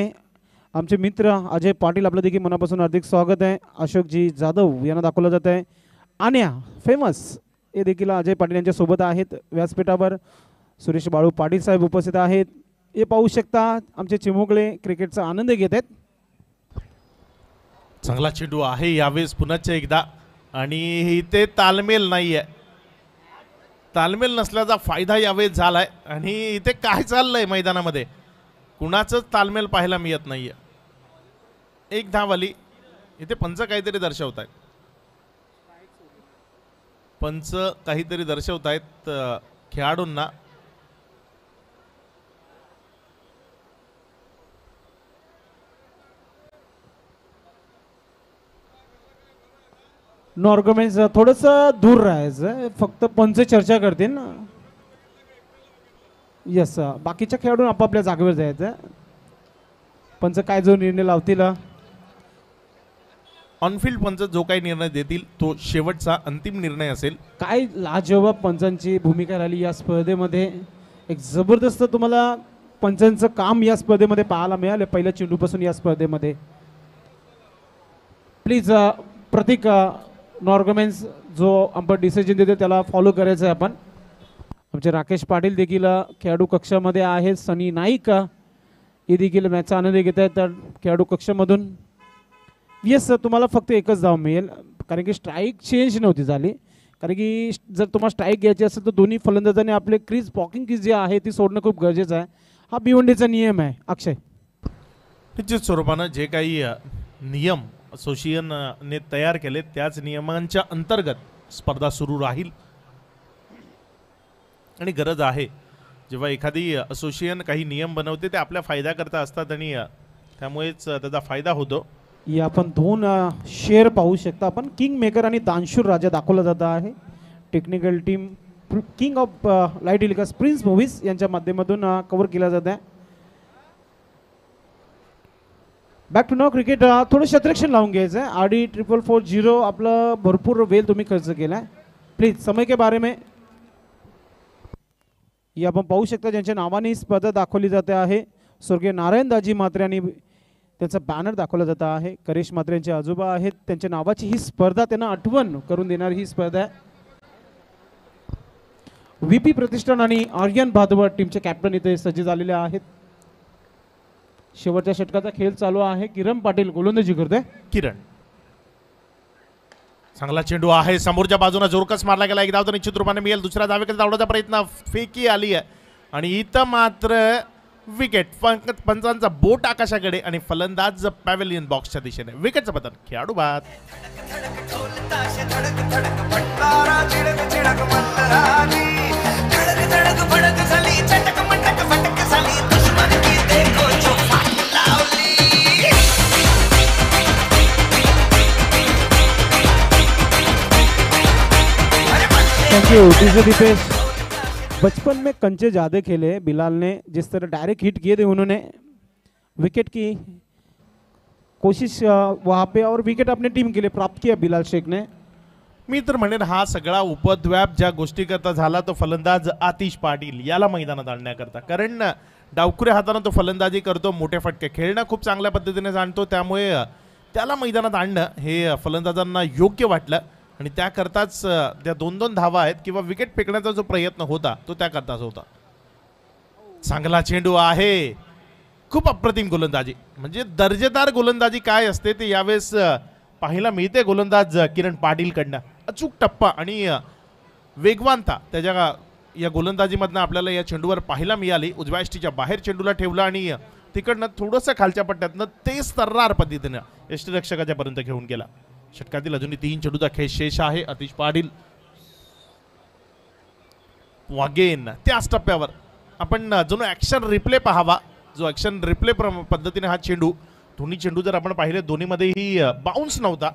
आमचे मित्र अजय पाटील, आपलं देखील मनापासून हार्दिक स्वागत आहे. अशोकजी जाधव यांना दाखवलं जात आहे. आन्या फेमस हे देखील अजय पाटील यांच्या सोबत आहेत व्यासपीठावर. सुरेश बाळू पाटील साहेब उपस्थित आहेत. हे पाहू शकता आमचे चिमुकले क्रिकेटचा आनंद घेत आहेत. चांगला चेंडू आहे यावेळेस पुन्हा एकदा. आणि इथे तालमेल नाहीये. तालमेल नसल्याचा फायदा यावेळेस झालाय. आणि इथे काय चाललंय मैदानामध्ये कुणाचंच तालमेल पाहायला मिळत नाहीये. एक धाव आली. इथे पंच काहीतरी दर्शवत आहेत. पंच काहीतरी दर्शवत आहेत खेळाडूंना. No arguments. थोडंसं दूर राहायचं. फक्त पंच चर्चा करतील ना. यस, बाकीच्या खेळाडून आपापल्या जागेवर जायचं. पंच काय जो निर्णय लावतील. ऑनफिल्ड पंच जो काही निर्णय देतील तो शेवटचा अंतिम निर्णय असेल. काय लाजवाब पंचांची भूमिका राहिली या स्पर्धेमध्ये. एक जबरदस्त तुम्हाला पंचांचं काम या स्पर्धेमध्ये पाहायला मिळालं पहिल्या चेंडूपासून या स्पर्धेमध्ये. प्लीज प्रतीक नॉर्गमेन्स जो अंपर डिसिजन देते त्याला फॉलो करायचं आहे आपण. आमचे राकेश पाटील देखील खेळाडू कक्षामध्ये आहेत. सनी नाईक हे देखील मॅचचा आनंद घेत आहेत तर खेळाडू कक्षामधून. येस तुम्हाला फक्त एकच धाव मिळेल कारण की स्ट्राईक चेंज नव्हती झाली. कारण की जर तुम्हाला स्ट्राईक घ्यायची असेल तर दोन्ही फलंदाजांनी आपले क्रीज पॉकिंग क्रीज जी आहे ती सोडणं खूप गरजेचं आहे. हा भिवंडीचा नियम आहे. अक्षय, निश्चित स्वरूपानं जे काही नियम असोसिएशनने तयार केले त्याच नियमांच्या अंतर्गत स्पर्धा सुरू राहील. आणि गरज आहे जेव्हा एखादी असोसिएशन काही नियम बनवते ते आपल्या फायद्याकरता असतात आणि त्यामुळेच त्याचा फायदा होतो. या आपण दोन शेअर पाहू शकता आपण. किंग मेकर आणि दानशूर राजा दाखवला जात आहे. Technical team king of light इलिकास प्रिन्स मूव्हीज यांच्या माध्यमातून कव्हर केला जात आहे. बॅक टू नाव क्रिकेट. थोडं शतरक्षण लावून घ्यायचं आहे. RD 4440 आपलं भरपूर वेळ तुम्ही खर्च केला आहे. प्लीज समय के बारे में. ही आपण पाहू शकता ज्यांच्या नावाने ही स्पर्धा दाखवली जाते आहे. स्वर्गीय नारायणदाजी म्हात्रे आणि त्यांचा बॅनर दाखवला जात आहे. करेश म्हात्रे यांचे आजोबा आहेत. त्यांच्या नावाची ही स्पर्धा त्यांना आठवण करून देणारी ही स्पर्धा आहे. VP प्रतिष्ठान आणि आर्यन भादवड टीमचे कॅप्टन इथे सज्ज झालेले आहेत. शेवटच्या षटकाचा खेळ चालू आहे. किरण पाटील गोलंदाजी करतोय. किरण चांगला चेंडू आहे. समोरच्या बाजूने जोरकस मारला गेला. एक धाव तर निश्चित रूपाने मिळेल. दुसऱ्या धावेकडे धावण्याचा प्रयत्न फेकी आली आहे आणि इथं मात्र विकेट. पंचांचा बोट आकाशाकडे आणि फलंदाज पॅव्हेलियन बॉक्सच्या दिशेने. विकेटचं पतन. खेळाडू बाद. Thank you DJ Dipesh. बचपन में कंचे ज़्यादा खेले बिलाल ने. जिस तरह डायरेक्ट हिट किए थे उन्होंने विकेट की कोशिश वहाँ पे और विकेट अपने टीम के लिए प्राप्त किया बिलाल शेख ने. मी तर म्हणेन हा सगळा उपद्व्याप ज्या गोष्टी करता झाला तो फलंदाज आतिश पाटील याला मैदानात आणण्याकरता. कारण डावखुऱ्या हाताने तो फलंदाजी करतो. मोठे फटके खेळणं खूप चांगल्या पद्धतीने जाणतो. त्यामुळे त्याला मैदानात आणणं हे फलंदाजांना योग्य वाटलं आणि त्याकरताच त्या 2-2 धावा आहेत किंवा विकेट फेकण्याचा जो प्रयत्न होता तो त्याकरताच होता. चांगला चेंडू आहे. खूप अप्रतिम गोलंदाजी. म्हणजे दर्जेदार गोलंदाजी काय असते ते यावेळेस पाहायला मिळते गोलंदाज किरण पाटीलकडनं. अचूक टप्पा आणि वेगवानता त्याच्या या गोलंदाजीमधनं आपल्याला या चेंडूवर पाहायला मिळाली. उजव्या यष्टीच्या बाहेर चेंडूला ठेवलं आणि तिकडनं थोडंसं खालच्या पट्ट्यातनं तेज तर्रार पद्धतीनं यष्टीरक्षकाच्या पर्यंत घेऊन गेला. षटकातील अजूनही 3 चेंडूचा खेळ शेष आहे. आतिश पाटील वागेन त्याच टप्प्यावर आपण जो ॲक्शन रिप्ले पाहावा. जो ॲक्शन रिप्ले पद्धतीने हा चेंडू दोन्ही चेंडू जर आपण पाहिले दोन्हीमध्येही बाउन्स नव्हता.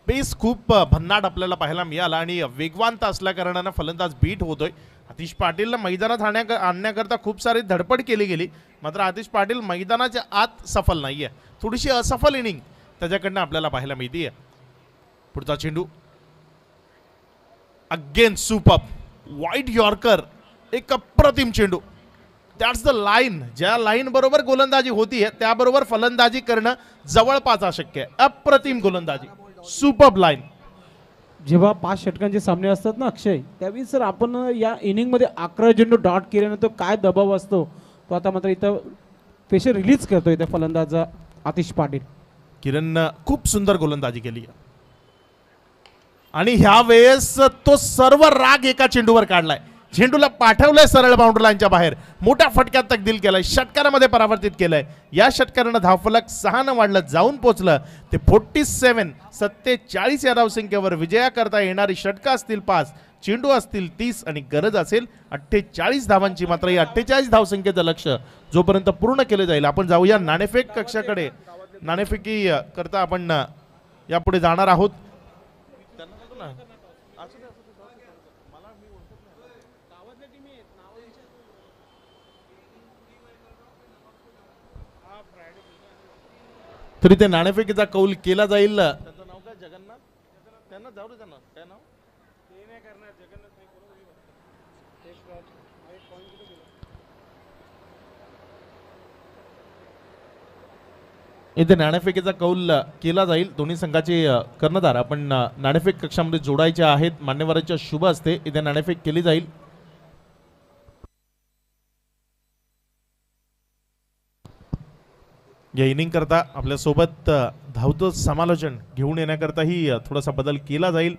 पेस खूप भन्नाट आपल्याला पाहायला मिळाला आणि वेगवानता असल्या कारणानं फलंदाज बीट होतोय. आतिश पाटीलला मैदानात आणण्याकरता खूप सारी धडपड केली गेली. मात्र आतिश पाटील मैदानाच्या आत सफल नाहीये. थोडीशी असफल इनिंग त्याच्याकडनं आपल्याला पाहायला मिळते. पुढचा चेंडू अगेन सुपर वाईट यॉर्कर. एक अप्रतिम चेंडू. That's the line. ज्या लाईन बरोबर गोलंदाजी होती त्याबरोबर फलंदाजी करणं जवळपास अशक्य आहे. अप्रतिम गोलंदाजी. Super line. जेव्हा 5 षटकांचे सामने असतात ना अक्षय त्यावेळी सर आपण या इनिंगमध्ये 11 चेंडू डॉट केल्यानंतर काय दबाव असतो तो आता मात्र इथं पेशे रिलीज करतो इथे फलंदाज आतिश पाटील. किरणनं खूप सुंदर गोलंदाजी केली आणि ह्या वेळेस तो सर्व राग एका चेंडूवर काढलाय. झेंडूला पाठवलंय सरळ बाउंड्री लाईनच्या बाहेर. मोठ्या फटक्यात तकदील केलाय. षटकारामध्ये परावर्तित केलंय. या षटकारानं धावफलक 6 वाढलं जाऊन पोचलं ते 47 या धावसंख्येवर. विजयाकरता येणारी षटकं असतील 5, चेंडू असतील 30 आणि गरज असेल 48 धावांची. मात्र या 48 धावसंख्येचं लक्ष जोपर्यंत पूर्ण केलं जाईल. आपण जाऊया नाणेफेक कक्षाकडे. नाणेफेकी करता आपण यापुढे जाणार आहोत. तरी ते नाणेफेकीचा कौल केला जाईल. त्यांना जाऊ दे त्यांना काय नाव इथे नाणेफेकीचा कौल केला जाईल. दोन्ही संघाचे कर्णधार आपण नाणेफेक कक्षामध्ये जोडायचे आहेत. मान्यवरांच्या शुभ असते इथे नाणेफेक केली जाईल. या इनिंग करता आपल्या सोबत धावतं समालोचन घेऊन येण्याकरताही थोडासा बदल केला जाईल.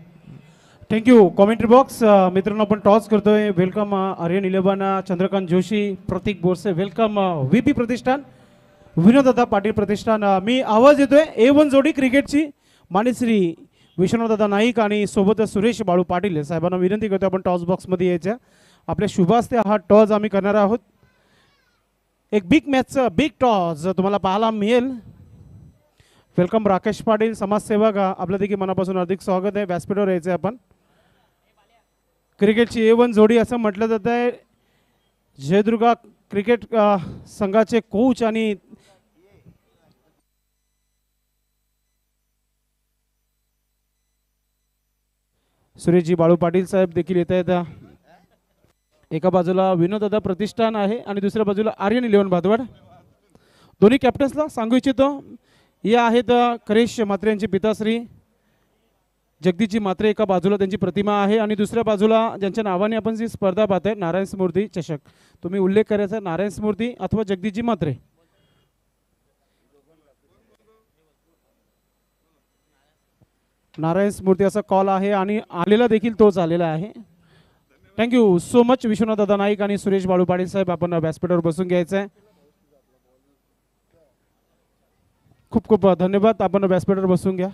थँक्यू. कॉमेंट्री बॉक्स मित्रांनो आपण टॉस करतोय. वेलकम आर्यन इलेव्हन, चंद्रकांत जोशी, प्रतीक बोरसे. वेलकम व्हीपी प्रतिष्ठान, विनोददादा पाटील प्रतिष्ठान. मी आवाज येतोय A1 जोडी क्रिकेटची मानेश्री विश्वनाथदादा नाईक आणि सोबत सुरेश बाळू पाटील साहेबांना विनंती करतो आपण टॉस बॉक्समध्ये यायच्या. आपल्या शुभ हस्ते हा टॉस आम्ही करणार आहोत. एक बिग मॅचचं बिग टॉस तुम्हाला पाहायला मिळेल. वेलकम राकेश पाटील समाजसेवक, आपलं देखील मनापासून हार्दिक स्वागत आहे. व्यासपीठावर यायचं आहे आपण. क्रिकेटची A1 जोडी असं म्हटलं जात आहे. जयदुर्गा क्रिकेट संघाचे कोच आणि सुरेशजी बाळू पाटील साहेब देखील येत आहेत. एका बाजूला विनोददादा प्रतिष्ठान आहे आणि दुसऱ्या बाजूला आर्यन इलेव्हन भादवाड. दोन्ही कॅप्टन्सला सांगू इच्छितो, हे आहेत करेश म्हात्रे यांचे पिताश्री जगदीशजी म्हात्रे. एका बाजूला त्यांची प्रतिमा आहे आणि दुसऱ्या बाजूला ज्यांच्या नावाने आपण जी स्पर्धा पाहताय नारायण स्मृती चषक. तुम्ही उल्लेख करायचा नारायण स्मृती अथवा जगदीशजी म्हात्रे. नारायण स्मृती असा कॉल आहे आणि आलेला देखील तोच आलेला आहे. थँक्यू सो मच विश्वनाथदादा नाईक आणि सुरेश बाळू पाटील साहेब. आपण व्यासपीठावर बसून घ्यायचं आहे. खूप खूप धन्यवाद. आपण व्यासपीठावर बसून घ्या.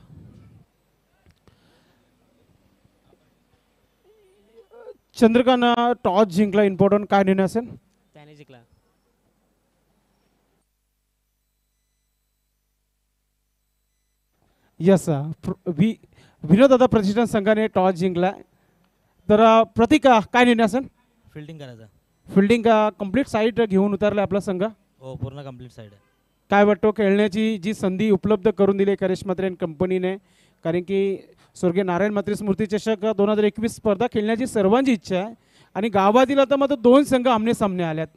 चंद्रकांत टॉस जिंकला, इम्पॉर्टंट काय निर्णय असेल? त्याने जिंकला. यस विनोददादा प्रतिष्ठान संघाने टॉस जिंकला. तर प्रतीक काय निर्णय असेल? फिल्डिंग करायचा. फिल्डिंग कंप्लीट साईड घेऊन उतरला आपला संघ. हो, पूर्ण कंप्लीट साईड आहे. काय वाटतो खेळण्याची जी संधी उपलब्ध करून दिली करेश म्हात्रे कंपनीने, कारण की स्वर्गीय नारायण म्हात्रे स्मृती चषक 2021 स्पर्धा खेळण्याची सर्वांची इच्छा आहे आणि गावातील आता मात्र दोन संघ आमने सामने आल्यात.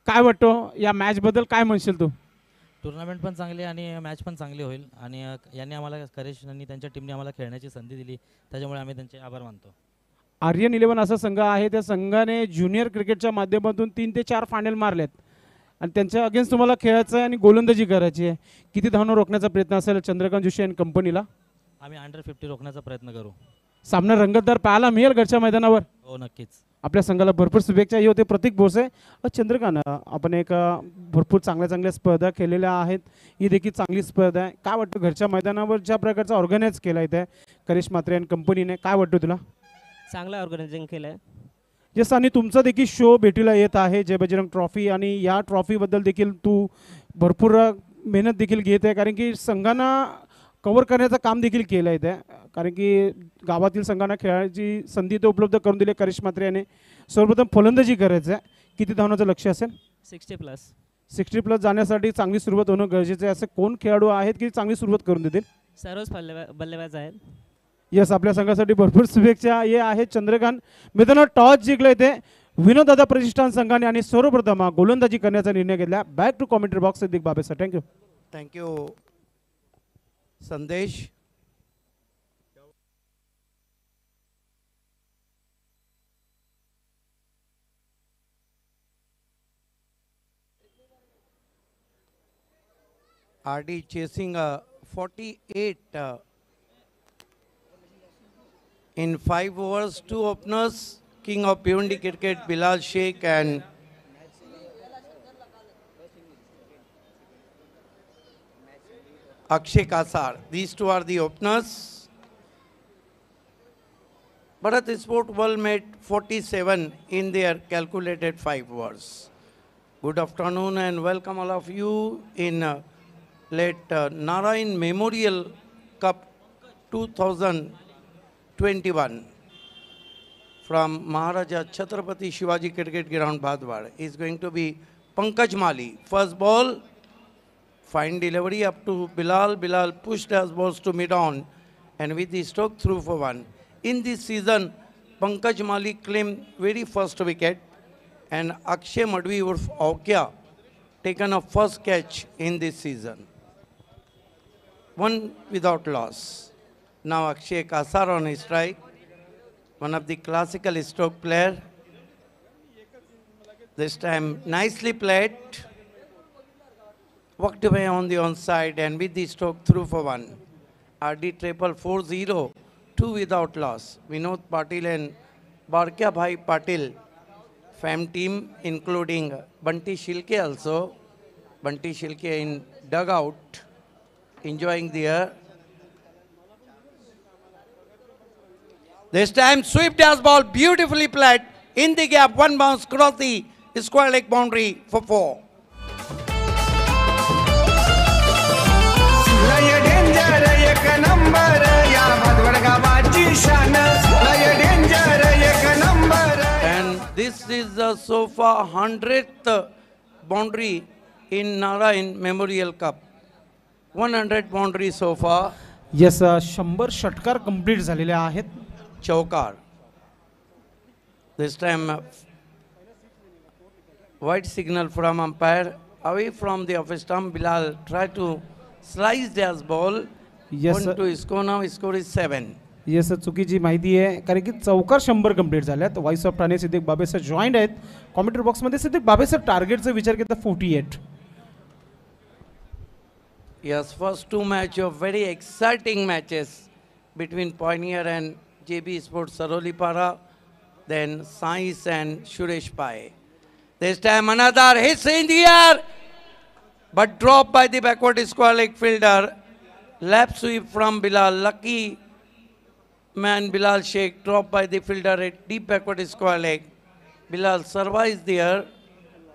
काय वाटतो या मॅचबद्दल, काय म्हणशील तू? टुर्नामेंट पण चांगली आणि मॅच पण चांगली होईल आणि यांनी आम्हाला करेश आणि त्यांच्या टीमने आम्हाला खेळण्याची संधी दिली, त्याच्यामुळे आम्ही त्यांचे आभार मानतो. आर्यन इलेव्हन असा संघ आहे, त्या संघाने ज्युनियर क्रिकेटच्या माध्यमातून 3 ते 4 फायनल मारलेत आणि त्यांच्या अगेन्स्ट तुम्हाला खेळायचं आहे आणि गोलंदाजी करायची आहे. किती धावणं रोखण्याचा प्रयत्न असेल चंद्रकांत जोशी आणि कंपनीला? आम्ही अंडर 50 रोखण्याचा प्रयत्न करू. सामना रंगतदार पाहायला मिळेल घरच्या मैदानावर. हो, नक्कीच. आपल्या संघाला भरपूर शुभेच्छा. हे होते प्रतीक बोरसे. चंद्रकांत, आपण एक भरपूर चांगल्या स्पर्धा केलेल्या आहेत, ही देखील चांगली स्पर्धा आहे. काय वाटतं घरच्या मैदानावर ज्या प्रकारचा ऑर्गनाईज केला आहे त्या करेश म्हात्रे आणि कंपनीने, काय वाटतं तुला? चांगलं ऑर्गनायझिंग केलं आहे. येस, आणि तुमचा देखील शो भेटीला येत आहे जय बजरंग ट्रॉफी, आणि या ट्रॉफीबद्दल देखील तू भरपूर मेहनत देखील घेत आहे, कारण की संघांना कव्हर करण्याचं काम देखील केलं आहे त्या, कारण की गावातील संघांना खेळायची संधी तो उपलब्ध करून दिली करिश म्हात्रे याने. सर्वप्रथम फलंदाजी करायचं आहे. किती धावण्याचं लक्ष असेल? 60+. 60+ जाण्यासाठी चांगली सुरुवात होणं गरजेचं आहे. असे कोण खेळाडू आहेत की चांगली सुरुवात करून देतील? सर्वच बल्लेबाज आहेत. यस, आपल्या संघासाठी भरपूर शुभेच्छा. हे आहे चंद्रकांत. मित्रांनो, टॉस जिंकले ते विनोददादा प्रतिष्ठान संघाने आणि सर्वप्रथम गोलंदाजी करण्याचा निर्णय घेतला. Back to commentary box Siddique Babe sir. Thank you. Thank you Sandesh. RD chasing 48 in 5 overs. 2 openers, king of Bhiwandi cricket Bilal Sheikh and Akshay Kasar. These two are the openers. Bharat Sport World made 47 in their calculated 5 overs. Good afternoon and welcome all of you in late Narayan Memorial Cup 2021 from Maharaja Chhatrapati Shivaji Cricket Ground, Bhadwad. Is going to be Pankaj Mali. First ball, fine delivery up to Bilal. Bilal pushed as balls to mid on and with the stroke through for 1. In this season, Pankaj Mali claimed very first wicket, and Akshay Madhvi urf Aukya taken a first catch in this season. 1 without loss. Now Akshay Kasar on his strike, one of the classical stroke player. This time nicely played, walked away on the onside and with the stroke through for 1. RD triple 4-0, 2 without loss. Vinod Patil and Barkya Bhai Patil, fam team including Bunty Shilke also. Bunty Shilke in dugout, enjoying the air. This time sweep dash ball beautifully played in the gap, 1 bounce cross the square leg boundary for 4. And this is the so far 100th boundary in Narayan Memorial Cup. 100 boundary so far. Yes 100 षटकार कंप्लीट झालेले आहेत. Chaukar. This time white signal from umpire away from the office stump. Bilal tried to slice dash ball. Yes, One to score now. Score is 7. Yes चुकीची माहिती आहे कारण की चौकार 100 कंप्लीट झाल्यात. Voice of Thane Siddique Babe sir joined आहेत कॉमेंट्री बॉक्समध्ये. सिद्दीक बाबे सर टार्गेटचा विचार केला 48. Yes, first 2 match of very exciting matches between Pioneer and JB Sports Sarolipara, then Science and Suresh Pai. This time another hits in the air, but dropped by the backward square leg fielder. Lap sweep from Bilal. Lucky man Bilal Sheikh dropped by the fielder at deep backward square leg. Bilal survives there.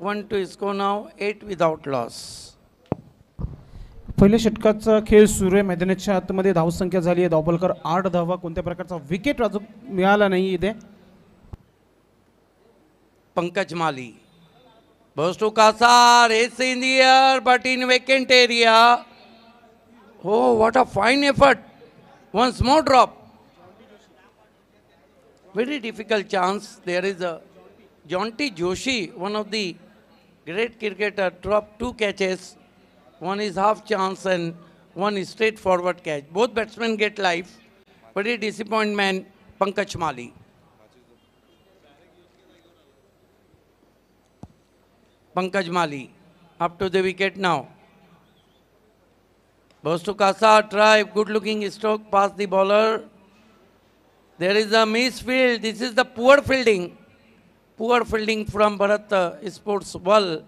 1 to score now, 8 without loss. पहिल्या षटकाचा खेळ सुरू आहे. मैदानाच्या आतमध्ये धावसंख्या झाली आहे. धावपलकर 8 धावा. कोणत्या प्रकारचा विकेट अजून मिळाला नाही इथे. Pankaj Mali goes to Kasar, hits in the air but in vacant area. Oh, what a fine effort. Once more drop. Very difficult chance. There is a Jonty Joshi, one of the great cricketer, dropped 2 catches. One is half chance and one is straightforward catch. Both batsmen get life. Very disappointment, Pankaj Mali. Pankaj Mali up to the wicket now. Goes to Kasar, drive, good looking stroke past the bowler. There is a misfield. This is the poor fielding. Poor fielding from Bharat Sports Wall.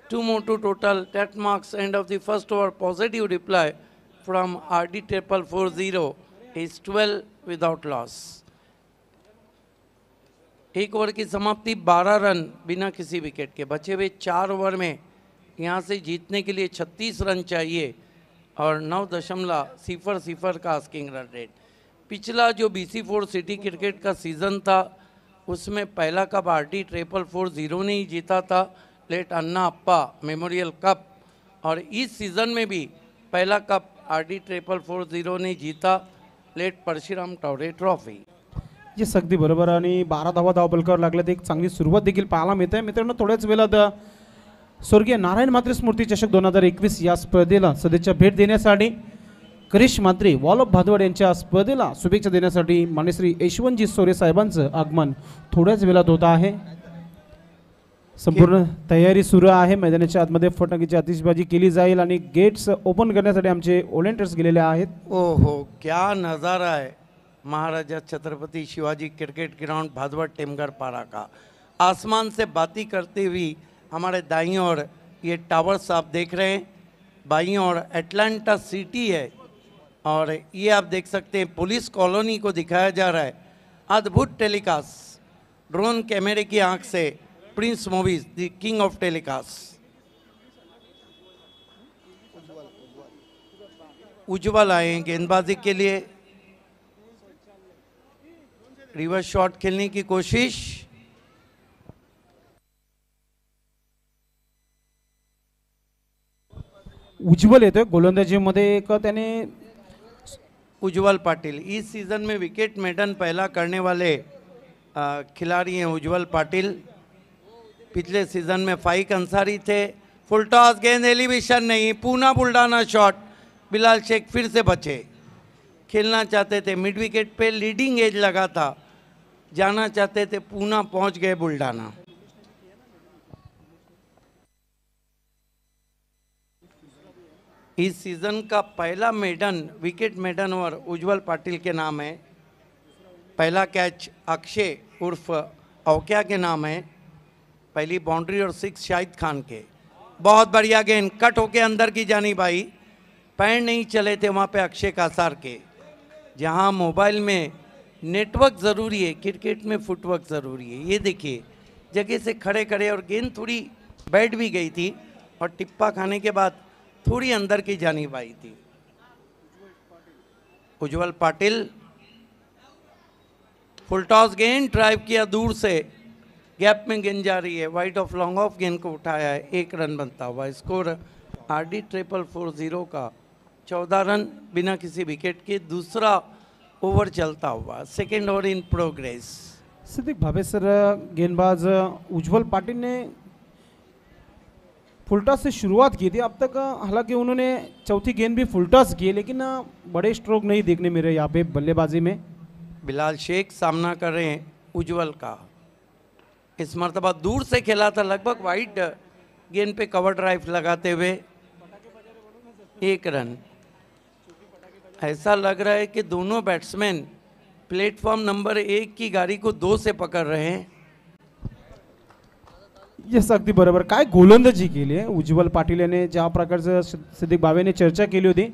2 more to total. That marks end of the first over. Positive reply from RD triple 4-0 is 12 without loss. एक ओवर की समाप्ति 12 रन बिना किसी विकेट के. बचे हुए 4 ओवर में यहाँ से जीतने के लिए 36 रन चाहिए और 9.0 का आस्किंग रन रेट. पिछला जो BC4 सिटी क्रिकेट का सीज़न था उसमें पहला कप RD ट्रिपल 4-0 ने ही जीता था, लेट अन्ना अप्पा मेमोरियल कप. और इस सीज़न में भी पहला कप RD ट्रिपल 4-0 ने जीता, लेट परशुराम टॉवरे ट्रॉफी. जे अगदी बरोबर. आणि 12 धावा धावपलकर लागल्यात. एक चांगली सुरुवात देखील पाहायला मिळते. मित्रांनो थोड्याच वेळात स्वर्गीय नारायण म्हात्रे स्मृती चषक 2021 या स्पर्धेला सदिच्छा भेट देण्यासाठी करिश म्हात्रे वॉल ऑफ भादवड यांच्या स्पर्धेला शुभेच्छा देण्यासाठी मान्यश्री यशवंतजी सोरे साहेबांचं आगमन थोड्याच वेळात होत आहे. संपूर्ण तयारी सुरू आहे. मैदानाच्या आतमध्ये फटाक्याची आतिषबाजी केली जाईल आणि गेट्स ओपन करण्यासाठी आमचे व्हॉलंटियर्स गेलेले आहेत. ओहो, क्या नज़ारा है महाराजा छत्रपति शिवाजी क्रिकेट ग्राउंड भादवड टेमगर पारा का. आसमान से बातें करते हुए हमारे दाईं ओर ये टावर्स आप देख रहे हैं, बाईं ओर एटलांटा सिटी है और ये आप देख सकते हैं पुलिस कॉलोनी को दिखाया जा रहा है. अद्भुत टेलीकास्ट ड्रोन कैमरे की आंख से. Prince movies the king of telecast. Ujjwal आए गेंदबाजी के लिए. रिवर्स शॉट खेलने की कोशिश. उज्ज्वल येतोय गोलंदाजीमध्ये. एक त्याने उज्जवल पाटिल। इस सीजन में विकेट मेडन पहला करने वाले खिलाड़ी हैं उज्जवल पाटिल। पिछले सीजन में फाइक अंसारी थे। फुल टॉस, गेंद एलिवेशन नहीं, पूना बुल्डाना शॉट। बिलाल शेख फिर से बचे, खेलना चाहते थे मिड विकेट पे, लीडिंग एज लगा था, जाना चाहते थे, पूना पहुंच गए बुल्डाना। इस सीजन का पहला मेडन विकेट मेडन ओवर उज्जवल पाटिल के नाम है। पहला कैच अक्षय उर्फ औक्या के नाम है। पहली बाउंड्री और 6 शाहिद खान के। बहुत बढ़िया गेंद कट होके अंदर की जानी भाई, पैर नहीं चले थे वहाँ पे अक्षय कासार के। जहाँ मोबाइल में नेटवर्क ज़रूरी है, क्रिकेट में फुटवर्क ज़रूरी है। ये देखिए जगह से खड़े खड़े, और गेंद थोड़ी बैठ भी गई थी और टिप्पा खाने के बाद थोड़ी अंदर की जानी पाई थी। उज्जवल पाटिल फुल टॉस, गेंद ड्राइव किया दूर से, गैप में गेंद जा रही है, वाइड ऑफ लॉन्ग ऑफ, गेंद को उठाया है, 1 रन बनता हुआ। स्कोर RD 440 का 14 रन बिना किसी विकेट के। दूसरा ओवर चलता हुआ, second over in progress. Siddique Bhave sir, गेंदबाज उज्जवल पाटिल ने फुलटॉस से शुरुआत की थी। अब तक हालांकि उन्होंने चौथी गेंद भी फुलटॉस की है, लेकिन बड़े स्ट्रोक नहीं देखने मिल रहे यहाँ पे बल्लेबाजी में। बिलाल शेख सामना कर रहे हैं उज्जवल का। इस मरतबा दूर से खेला था, लगभग वाइड गेंद पे कवर ड्राइव लगाते हुए 1 रन। ऐसा लग रहा है कि दोनों बैट्समैन प्लेटफॉर्म नंबर 1 की गाड़ी को 2 से पकड़ रहे हैं। येस, अगदी बरोबर। काय गोलंदाजी केली आहे उज्ज्वल पाटील याने, ज्या प्रकारचं सिद्दीक भावेने चर्चा केली होती।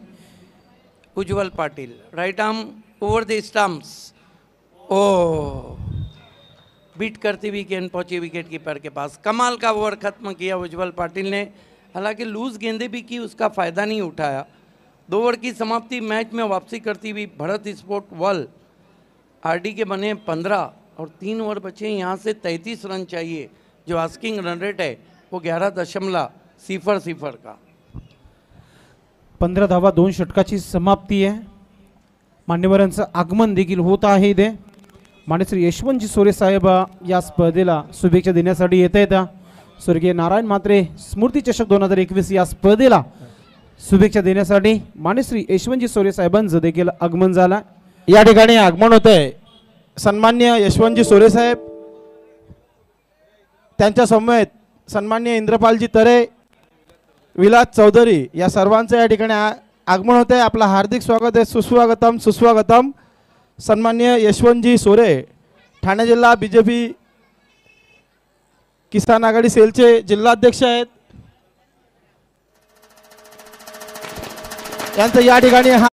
Ujjwal Patil right arm over the stumps, ओ बीट करती हुई गेंद पहुंची विकेट कीपर के पास। कमाल का ओवर खत्म किया उज्जवल पाटिल ने। हालांकि लूज गेंदें भी की, उसका फ़ायदा नहीं उठाया। 2 ओवर की समाप्ति, मैच में वापसी करती हुई भरत स्पोर्ट वर्ल्ड RD के बने 15 और 3 ओवर बचे। यहाँ से 33 रन चाहिए। जो आस्किंग रन रेट है वो 11.00 का। 15 धावा 2 षटकाची समाप्ती आहे। मान्यवरांचं आगमन देखील होत आहे इथे। मान्यश्री यशवंतजी सोरे साहेब या स्पर्धेला शुभेच्छा देण्यासाठी येत आहेत। स्वर्गीय नारायण म्हात्रे स्मृती चषक 2021 या स्पर्धेला शुभेच्छा देण्यासाठी मान्यश्री यशवंतजी सोरे साहेबांचं देखील आगमन झालं। या ठिकाणी आगमन होत आहे सन्मान्य यशवंतजी सोरे साहेब, त्यांच्या समवेत सन्मान्य इंद्रपालजी तरे, विलास चौधरी या सर्वांचं या ठिकाणी आगमन होत आहे। आपला हार्दिक स्वागत आहे, सुस्वागतम सुस्वागतम। सन्मान्य यशवंतजी सोरे ठाणे जिल्हा BJP किसान आघाडी सेलचे जिल्हाध्यक्ष आहेत। यांचं या ठिकाणी हा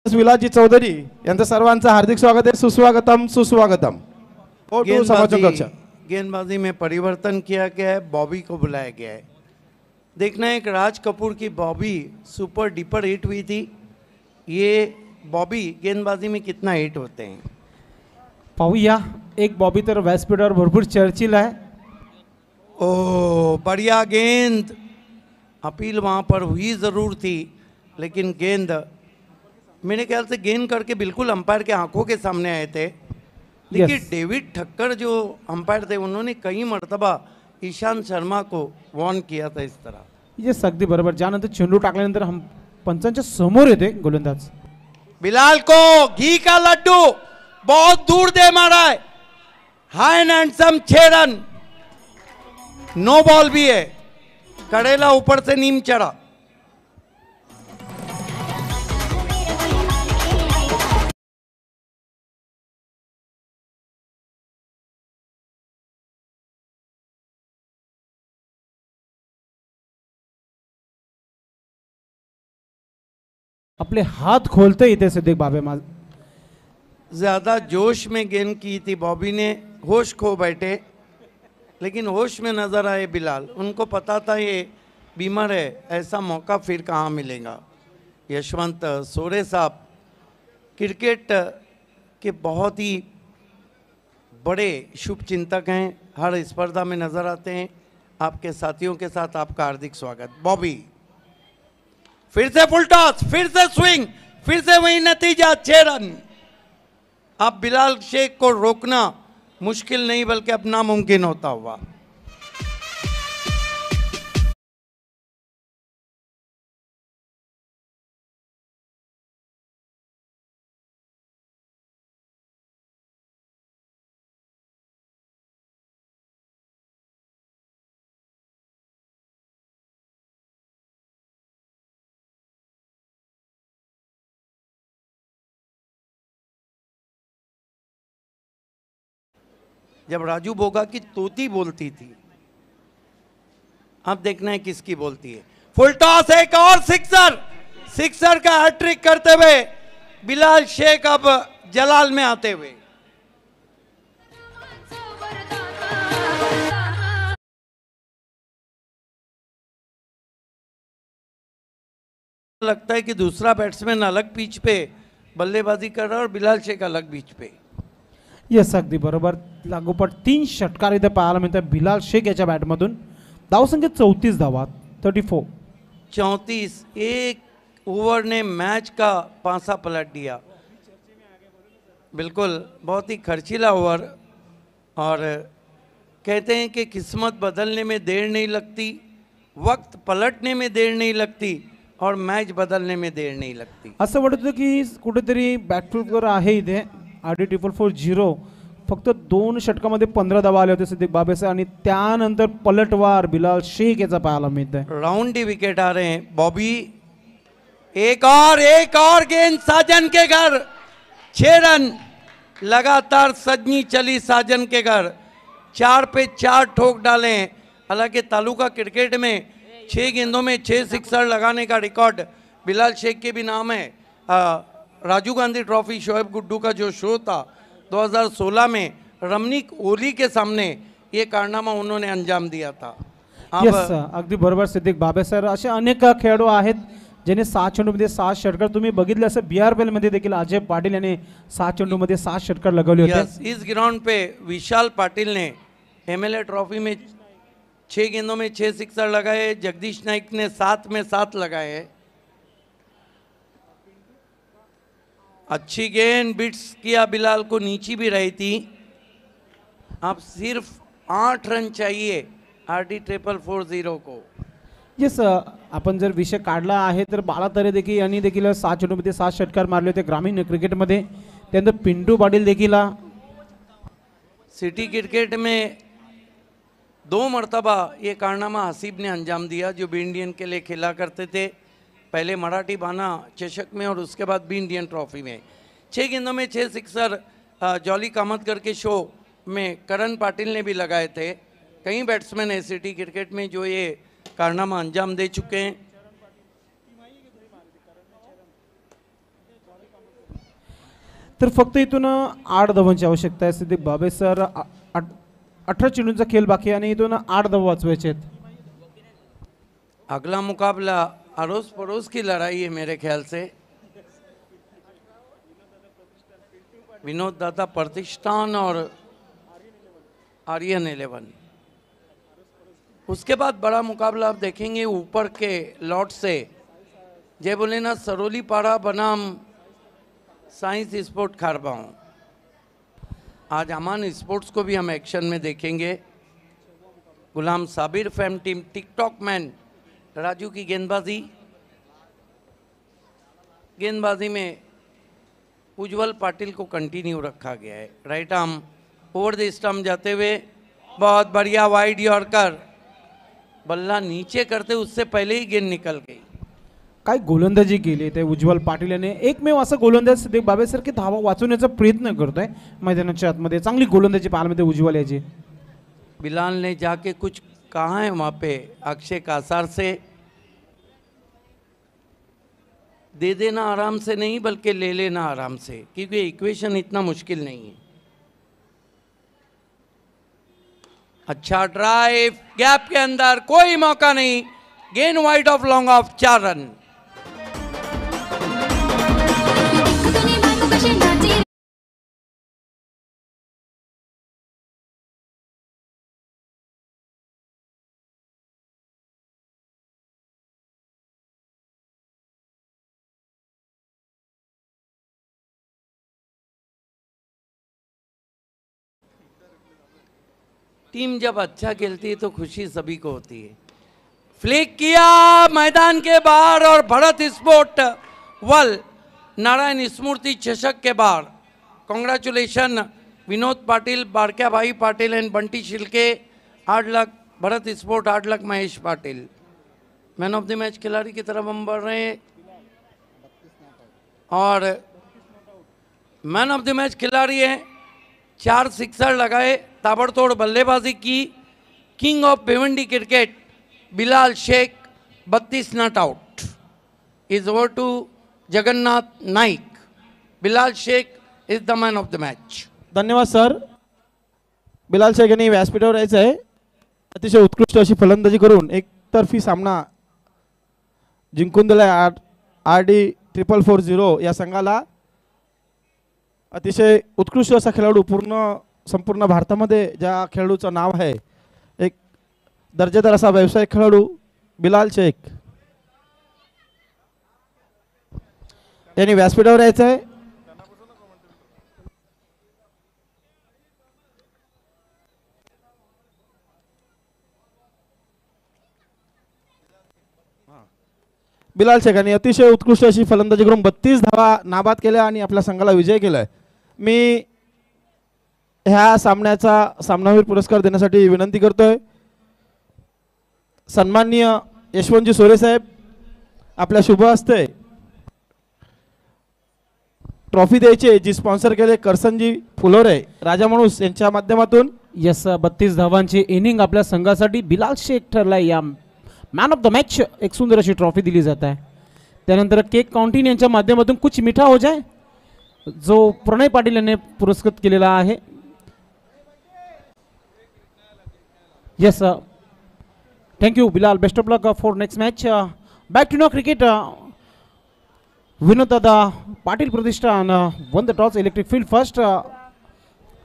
विलासजी चौधरी यांचं सर्वांचं हार्दिक स्वागत है, सुस्वागतम सुस्वागतम। और तो समाचार कक्ष। गेंदबाजी में परिवर्तन किया गया है, बॉबी को बुलाया गया है। देखना है, एक राज कपूर की बॉबी सुपर डीपर हिट हुई थी। ये बॉबी गेंदबाजी में कितना हिट होते हैं पाहूया। एक बॉबी तर व्यासपीठावर भरपूर चर्चिल आहे। ओ बढ़िया गेंद, अपील वहाँ पर हुई ज़रूर थी, लेकिन गेंद मेरे ख्याल से गेंद करके बिल्कुल अंपायर के आंखों के सामने आए थे। देखिए डेविड ठक्कर जो अंपायर थे उन्होंने कई मर्तबा ईशांत शर्मा को वॉर्न किया था इस तरह। ये अगदी बरोबर। ज्यानंतर चेंडू टाकल्यानंतर हम पंचांच्या समोर येते गोलंदाज। बिलाल को घी का लड्डू बहुत दूर दे मारा है, high and handsome 6 run. No ball भी है, कड़ेला ऊपर से नीम चढ़ा। आपले हात खोलते इथे सिद्दीक बाबे ज़्यादा जोश में गेंद की थी बॉबी ने, होश खो बैठे, लेकिन होश में नज़र आए बिलाल। उनको पता था ये बीमार है, ऐसा मौका फिर कहाँ मिलेगा। यशवंत सोरे साहब क्रिकेट के बहुत ही बड़े शुभ चिंतक हैं, हर स्पर्धा में नज़र आते हैं। आपके साथियों के साथ आपका हार्दिक स्वागत। बॉबी फिर से फुल टॉस, फिर से स्विंग, फिर से वही नतीजा 6 रन। अब बिलाल शेख को रोकना मुश्किल नहीं बल्कि अब नामुमकिन होता हुआ। जब राजू बोगा की तोती बोलती थी, अब देखना है किसकी बोलती है। फुल टॉस, एक और सिक्सर, सिक्सर का हैट्रिक करते हुए बिलाल शेख अब जलाल में आते हुए। लगता है कि दूसरा बैट्समैन अलग पिच पे बल्लेबाजी कर रहा है और बिलाल शेख अलग पिच पे। यस अगदी बरोबर. लागोपाठ 3 षटकार इथे पाहायला मिळतात बिलाल शेख याच्या बॅटमधून. धावसंख्या 34 धावा, 34. 34, एक ओवर ने मैच का पासा पलट दिया। बिल्कुल बहुत ही खर्चीला ओवर, और कहते हैं कि किस्मत बदलने में देर नहीं लगती, वक्त पलटने में देर नहीं लगती, और मैच बदलने में देर नहीं लगती. असं वाटतं की कुठेतरी बॅकफुटवर आहे इथे. RD 440 फक्त 2 षटकामध्ये 15 धावा आले होते सिद्दीक बाबेसे, आणि त्यानंतर पलटवार बिलाल शेख याचा पाहायला मिळतंय. राउंड ही विकेट आ रहे हैं. बॉबी एक और गेंद साजन के घर. 6 रन लगातार सजनी चली साजन के घर. 4 पे 4 ठोक डाले. हालांकि तालुका क्रिकेट में 6 गेंदों में 6 सिक्सर लगाने का रिकॉर्ड बिलाल शेख के भी नाम है. राजीव गांधी ट्रॉफी शोएब गुड्डू का जो शो था 2016 में रमनीक ओली के सामने ये कारनामा उन्होंने अंजाम दिया था. यस अगदी बरोबर सिद्दीक बाबे सर. असे अनेक खेळाडू आहेत ज्याने 6 चेंडूमध्ये 7 षटकार तुम्ही बघितले असं. BRPL मध्ये देखील अजय पाटील याने 6 चेंडूमध्ये 7 षटकार लगवले होते. इस ग्राउंड पे विशाल पाटिल ने MLA ट्रॉफी में 6 गेंदों में 6 सिक्सर लगाए. जगदीश नाइक ने 7 में 7 लगाए. अच्छी गेंद बिट्स किया, बिलाल को नीची भी रही थी. अब सिर्फ 8 रन चाहिए RD 440 को. येस आपण जर विषय काढला आहे तर बाला तरे देखील यांनी देखील 7 चेंडूमध्ये 7 षटकार मारले होते ग्रामीण क्रिकेटमध्ये. त्यानंतर पिंटू पाटील देखील सिटी क्रिकेट में 2 मरतबा ये कारनामा हसीब ने अंजाम दिया, जो बी इंडियन के लिए खेला करते थे. पहले मराठी बाना चषक में और उसके बाद बी इंडियन ट्रॉफी में. 6 गेंदों में 6 सिक्सर जॉली कामतकर के शो में करण पाटिल ने भी लगाए थे. कई बैट्समैन है सिटी क्रिकेट में जो ये कारनामा अंजाम दे चुके हैं. तर फक्त इथून 8 धावांची आवश्यकता आहे सिद्दीक बाबे सर. 18 चेंडूंचा खेळ बाकी आहे आणि इथून 8 धावा वाचवायचे आहेत. अगला मुकाबला अड़ोस पड़ोस की लड़ाई है मेरे ख्याल से. विनोद दादा प्रतिष्ठान और आर्यन 11. उसके बाद बड़ा मुकाबला आप देखेंगे ऊपर के लॉट से. जय बोलेनाथ सरोली पाड़ा बनाम साइंस स्पोर्ट खारबाओं. आज अमान स्पोर्ट्स को भी हम एक्शन में देखेंगे. गुलाम साबिर फैम टीम टिकटॉक मैन राजू की गेंदबाजी में उज्जवल पाटिल को कंटिन्यू रखा गया है. Right arm over the stump जाते हुए बहुत बढ़िया वाइड यॉर्कर. बल्ला नीचे करते उससे पहले ही गेंद निकल गई. काय गोलंदाजी केली ते उज्ज्वल पाटील याने. एकमेव असं गोलंदाज सिद्दीक बाबे सर की धावा वाचवण्याचा प्रयत्न करतोय मैदानाच्या आतमध्ये. चांगली गोलंदाजी पाहायला मिळते उज्ज्वल याची. बिलाल ने जाके कुछ कहा है वहाँ पे अक्षय कासार से. दे देना आराम से नहीं बल्कि ले लेना आराम से, क्योंकि इक्वेशन इतना मुश्किल नहीं है। अच्छा ड्राइव, गैप के अंदर कोई मौका नहीं, gain wide of long off 4 run. Team जब अच्छा खेलती है तो खुशी सभी को होती है। फ्लिक किया मैदान के बाहर और भरत स्पोर्ट वर्ल्ड नारायण स्मृति चषक के बाहर। Congratulation Vinod Patil, Barkya Bhai Patil and Bunty Shilke. 8 lakh Bharat sport, 8 lakh Mahesh Patil. Man of the match खिलाड़ी की तरफ हम बढ़ रहे हैं और मैन ऑफ द मैच खिलाड़ी है 4 सिक्सर लगाए, ताबड़तोड़ बल्लेबाजी की। King of Bhiwandi cricket Bilal Sheikh 32 not out is over to Jagannath Naik. Bilal Sheikh is the man of the match. धन्यवाद सर। बिलाल शेख यांनी व्यासपीठावर यायचं आहे। अतिशय उत्कृष्ट अशी फलंदाजी करून एकतर्फी सामना जिंकून दिला RD 4440 या संघाला। अतिशय उत्कृष्ट असा खेळाडू, संपूर्ण भारतामध्ये ज्या खेळाडूचं नाव आहे, एक दर्जेदार असा व्यावसायिक खेळाडू बिलाल शेख यांनी व्यासपीठावर यायचं आहे। बिलाल शेख यांनी अतिशय उत्कृष्ट अशी फलंदाजी करून 32 धावा नाबाद केल्या आणि आपल्या संघाला विजय केलाय। मी ह्या सामनावीर पुरस्कार देण्यासाठी विनंती करतोय सन्माननीय यशवंतजी सोरे साहेब, आपल्या शुभ हस्ते ट्रॉफी द्यायची जी स्पॉन्सर केले करसनजी फुलोरे राजा माणूस यांच्या माध्यमातून। यस, 32 धावांची इनिंग आपल्या संघासाठी बिलाल शेख ठरलाय। या मॅन ऑफ द मॅच एक सुंदर अशी ट्रॉफी दिली जात आहे। त्यानंतर केक काउंटिंग यांच्या माध्यमातून कुछ मिठा हो जाए जो प्रणय पाटील यांनी पुरस्कृत केलेला आहे। Yes, thank you Bilal, best of luck for next match. Back to no cricket. Vinod Dada Patil Pratishthan won the toss elected field first.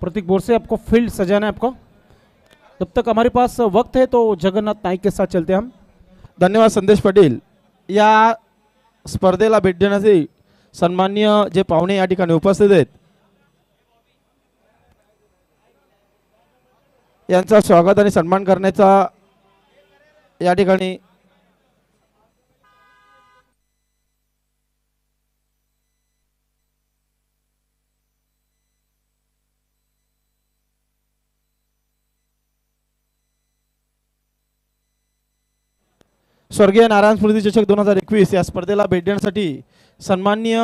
Prateek Bor से आपको फील्ड सजाना है आपको। तब तक हमारे पास वक्त है तो जगन्नाथ नाइक के साथ चलते हम। धन्यवाद संदेश पाटील। या स्पर्धेला भेट देण्यासाठी सन्माननीय जे पाहुणे या ठिकाणी उपस्थित आहेत यांचा स्वागत आणि सन्मान करण्याचा या ठिकाणी स्वर्गीय नारायण स्मृती चषक 2021 या स्पर्धेला भेट देण्यासाठी सन्माननीय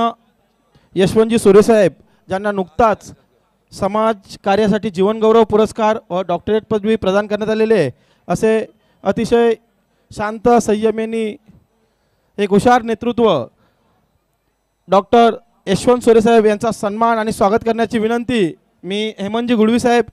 यशवंतजी सोरे साहेब ज्यांना नुकताच समाज कार्यासाठी जीवन गौरव पुरस्कार व डॉक्टरेट पदवी प्रदान करण्यात आलेले आहे, असे अतिशय शांत संयमेनी एक हुशार नेतृत्व डॉक्टर यशवंत सोरे साहेब यांचा सन्मान आणि स्वागत करण्याची विनंती मी हेमंतजी गुळवी साहेब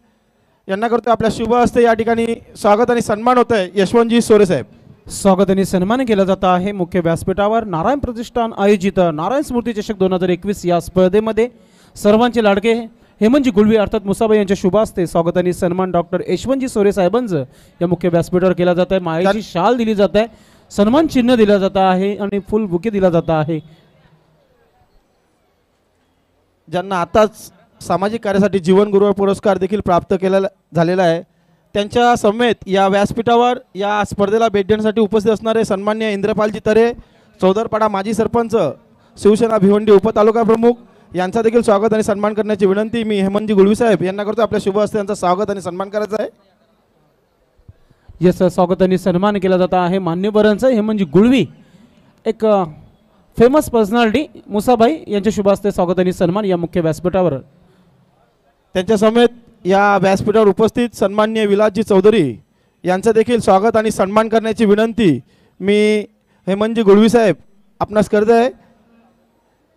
यांना करतो। आपल्या शुभ हस्ते या ठिकाणी स्वागत आणि सन्मान होत आहे यशवंतजी सोरे साहेब। स्वागत आणि सन्मान केला जात आहे मुख्य व्यासपीठावर। नारायण प्रतिष्ठान आयोजित नारायण स्मृती चषक 2021 या स्पर्धेमध्ये सर्वांचे लाडके हेमंतजी गुळवी अर्थात मुसाबाई यांच्या शुभ हस्ते स्वागत आणि सन्मान डॉक्टर यशवंतजी सोरे साहेबांचं या मुख्य व्यासपीठावर केला जात आहे। मायेची शाल दिली जात आहे, सन्मान चिन्ह दिलं जात आहे आणि फुल बुके दिला जात आहे। ज्यांना आताच सामाजिक कार्यासाठी जीवन गौरव पुरस्कार देखील प्राप्त केलेला झालेला आहे त्यांच्या समेत या व्यासपीठावर या स्पर्धेला भेट देण्यासाठी उपस्थित असणारे सन्माननीय इंद्रपालजी तरे, चौदरपाडा माजी सरपंच, शिवसेना भिवंडी उपतालुका प्रमुख यांचा देखील स्वागत आणि सन्मान करण्याची विनंती मी हेमंतजी गुळवी साहेब यांना करतो। आपल्या शुभ हस्ते यांचा स्वागत आणि सन्मान करायचा आहे। यस, स्वागत आणि सन्मान केला जात आहे मान्यवरांचा। हेमंतजी गुळवी एक फेमस पर्सनॅलिटी मुसाबाई यांच्या शुभ हस्ते स्वागत आणि सन्मान या मुख्य व्यासपीठावर। त्यांच्या समेत या व्यासपीठावर उपस्थित सन्माननीय विलासजी चौधरी यांचं देखील स्वागत आणि सन्मान करण्याची विनंती मी हेमंतजी गुळवी साहेब आपणास करत आहे।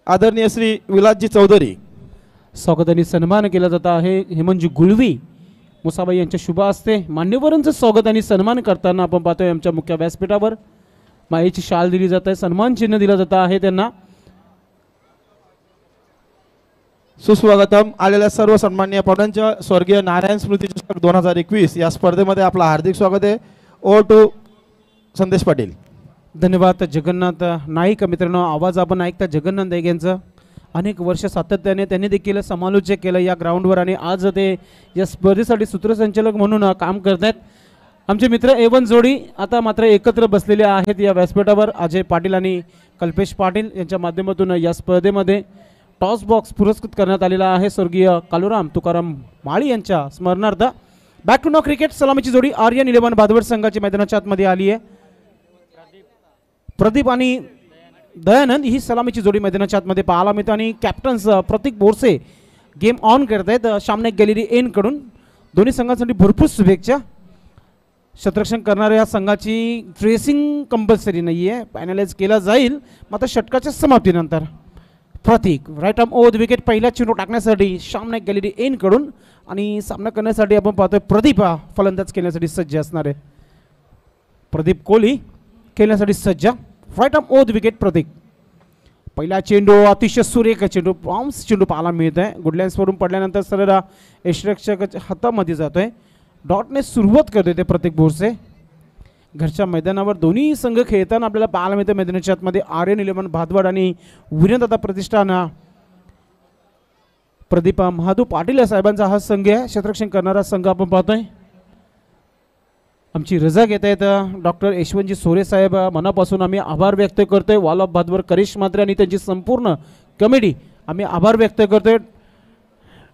आदरणीय श्री विलासजी चौधरी. स्वागताने सन्मान केला जात आहे. हेमंतजी गुलवी मुसाबाई यांच्या शुभ हस्ते मान्यवरांचं स्वागत आणि सन्मान करताना आपण पाहतोय आमच्या मुख्य व्यासपीठावर मायेची शाल दिली जात आहे, सन्मान चिन्ह दिलं जात आहे त्यांना. सुस्वागतम. आलेल्या सर्व सन्माननीय पाहुण्यांच्या स्वर्गीय नारायण स्मृती चषक 2021 या स्पर्धेमध्ये आपलं हार्दिक स्वागत आहे. ओव्हर टू संदेश पाटील. धन्यवाद जगन्नाथ नाईक. मित्रांनो, आवाज आपण ऐकता जगन्नाथ नाईक यांचं. अनेक वर्ष सातत्याने त्यांनी देखील समालोचक केलं या ग्राउंडवर आणि आज ते या स्पर्धेसाठी सूत्रसंचालक म्हणून काम करत आहेत. आमचे मित्र A1 जोडी आता मात्र एकत्र बसलेले आहेत या व्यासपीठावर. अजय पाटील आणि कल्पेश पाटील यांच्या माध्यमातून या स्पर्धेमध्ये टॉस बॉक्स पुरस्कृत करण्यात आलेला आहे. स्वर्गीय कालुराम तुकाराम माळी यांच्या स्मरणार्थ. Back to no cricket. सलामीची जोडी आर्यन 11 भादवड संघाची मैदानाच्या आतमध्ये आली आहे. प्रदीप आणि दयानंद ही सलामीची जोडी मैदानाच्या आतमध्ये पाहायला मिळते आणि captains Pratik Borse game on करत आहेत सामने गॅलरी एन कडून. दोन्ही संघांसाठी भरपूर शुभेच्छा. शतरक्षण करणाऱ्या या संघाची ड्रेसिंग कंपल्सरी नाही आहे, फायनलाइज केला जाईल मात्र षटकाच्या समाप्तीनंतर. Prateek right arm over the wicket पहिला चेंडू टाकण्यासाठी सामने गॅलरी एन कडून आणि सामना करण्यासाठी आपण पाहतोय प्रदीप फलंदाज खेळण्यासाठी सज्ज असणार आहे. प्रदीप कोहली खेळण्यासाठी सज्ज. Right arm over the wicket Prateek. पहिला चेंडू अतिशय सुरेख चेंडू बाउन्स चेंडू पाहायला मिळत आहे. गुडलँड्सवरून पडल्यानंतर सरळ यष्टरक्षकाच्या हातामध्ये जातोय. डॉटने सुरुवात करतोय ते प्रतीक बोरसे. घरच्या मैदानावर दोन्ही संघ खेळताना आपल्याला पाहायला मिळतं मैदानाच्या आतमध्ये आर्यन 11 भादवड आणि वीरदादा प्रतिष्ठान प्रदीप महादू पाटील साहेबांचा हा संघ आहे. क्षेत्ररक्षण करणारा संघ आपण पाहतोय. आमची रजा घेत आहेत डॉक्टर यशवंतजी सोरे साहेब. मनापासून आम्ही आभार व्यक्त करतोय. वॉल ऑफ भादवड करिश मात्रे आणि त्यांची संपूर्ण कमिटी आम्ही आभार व्यक्त करतोय.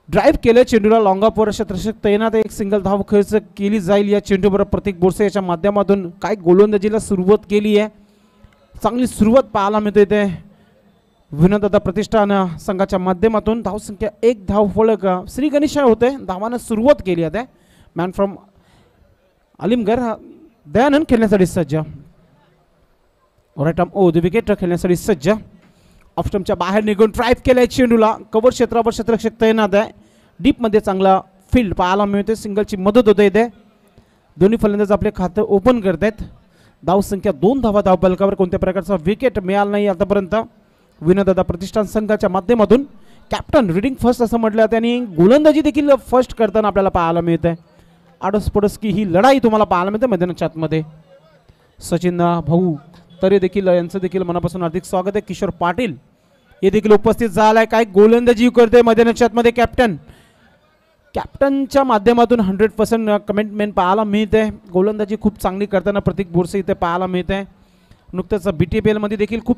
ड्राईव्ह केलं चेंडूला लॉंग ऑफवर क्षेत्ररक्षक तैनात. एक सिंगल धाव खर्च केली जाईल या चेंडूवर. प्रतीक बोरसे याच्या माध्यमातून काय गोलंदाजीला सुरुवात केली आहे. चांगली सुरुवात पाहायला मिळते ते विनोददादा प्रतिष्ठान संघाच्या माध्यमातून. धावसंख्या 1 धाव फलक श्री गणेश होते. धावानं सुरुवात केली आहे. मॅन फ्रॉम अलिमगड दयानंद खेळण्यासाठी सज्ज. Right arm over the wicket खेळण्यासाठी सज्ज. ऑफस्टमच्या बाहेर निघून ड्राईव्ह केलाय चेंडूला. कव्हर क्षेत्रावर क्षेत्ररक्षक तैनात आहे. डीपमध्ये चांगला फील्ड पाहायला मिळते. सिंगलची मदत होते इथे. दोन्ही फलंदाज आपले खातं ओपन करत आहेत. धावसंख्या 2 धावा धावफलकावर. कोणत्या प्रकारचा विकेट मिळाला नाही आतापर्यंत. विनोददादा प्रतिष्ठान संघाच्या माध्यमातून कॅप्टन रीडिंग फर्स्ट असं म्हटलं त्यांनी. गोलंदाजी देखील फर्स्ट करताना आपल्याला पाहायला मिळत आहे. आडोसपडोस की ही लढाई तुम्हाला पाहायला मिळते मैदानाच्या आतमध्ये. सचिन भाऊ तरी देखील यांचं देखील मनापासून हार्दिक स्वागत आहे. किशोर पाटील हे देखील उपस्थित झालाय. काय गोलंदाजी करते मैदानाच्या आतमध्ये कॅप्टन. कॅप्टनच्या माध्यमातून 100% कमिटमेंट पाहायला मिळते. गोलंदाजी खूप चांगली करताना प्रतीक बोरसे इथे पाहायला मिळते. नुकतंच BTPL मध्ये देखील खूप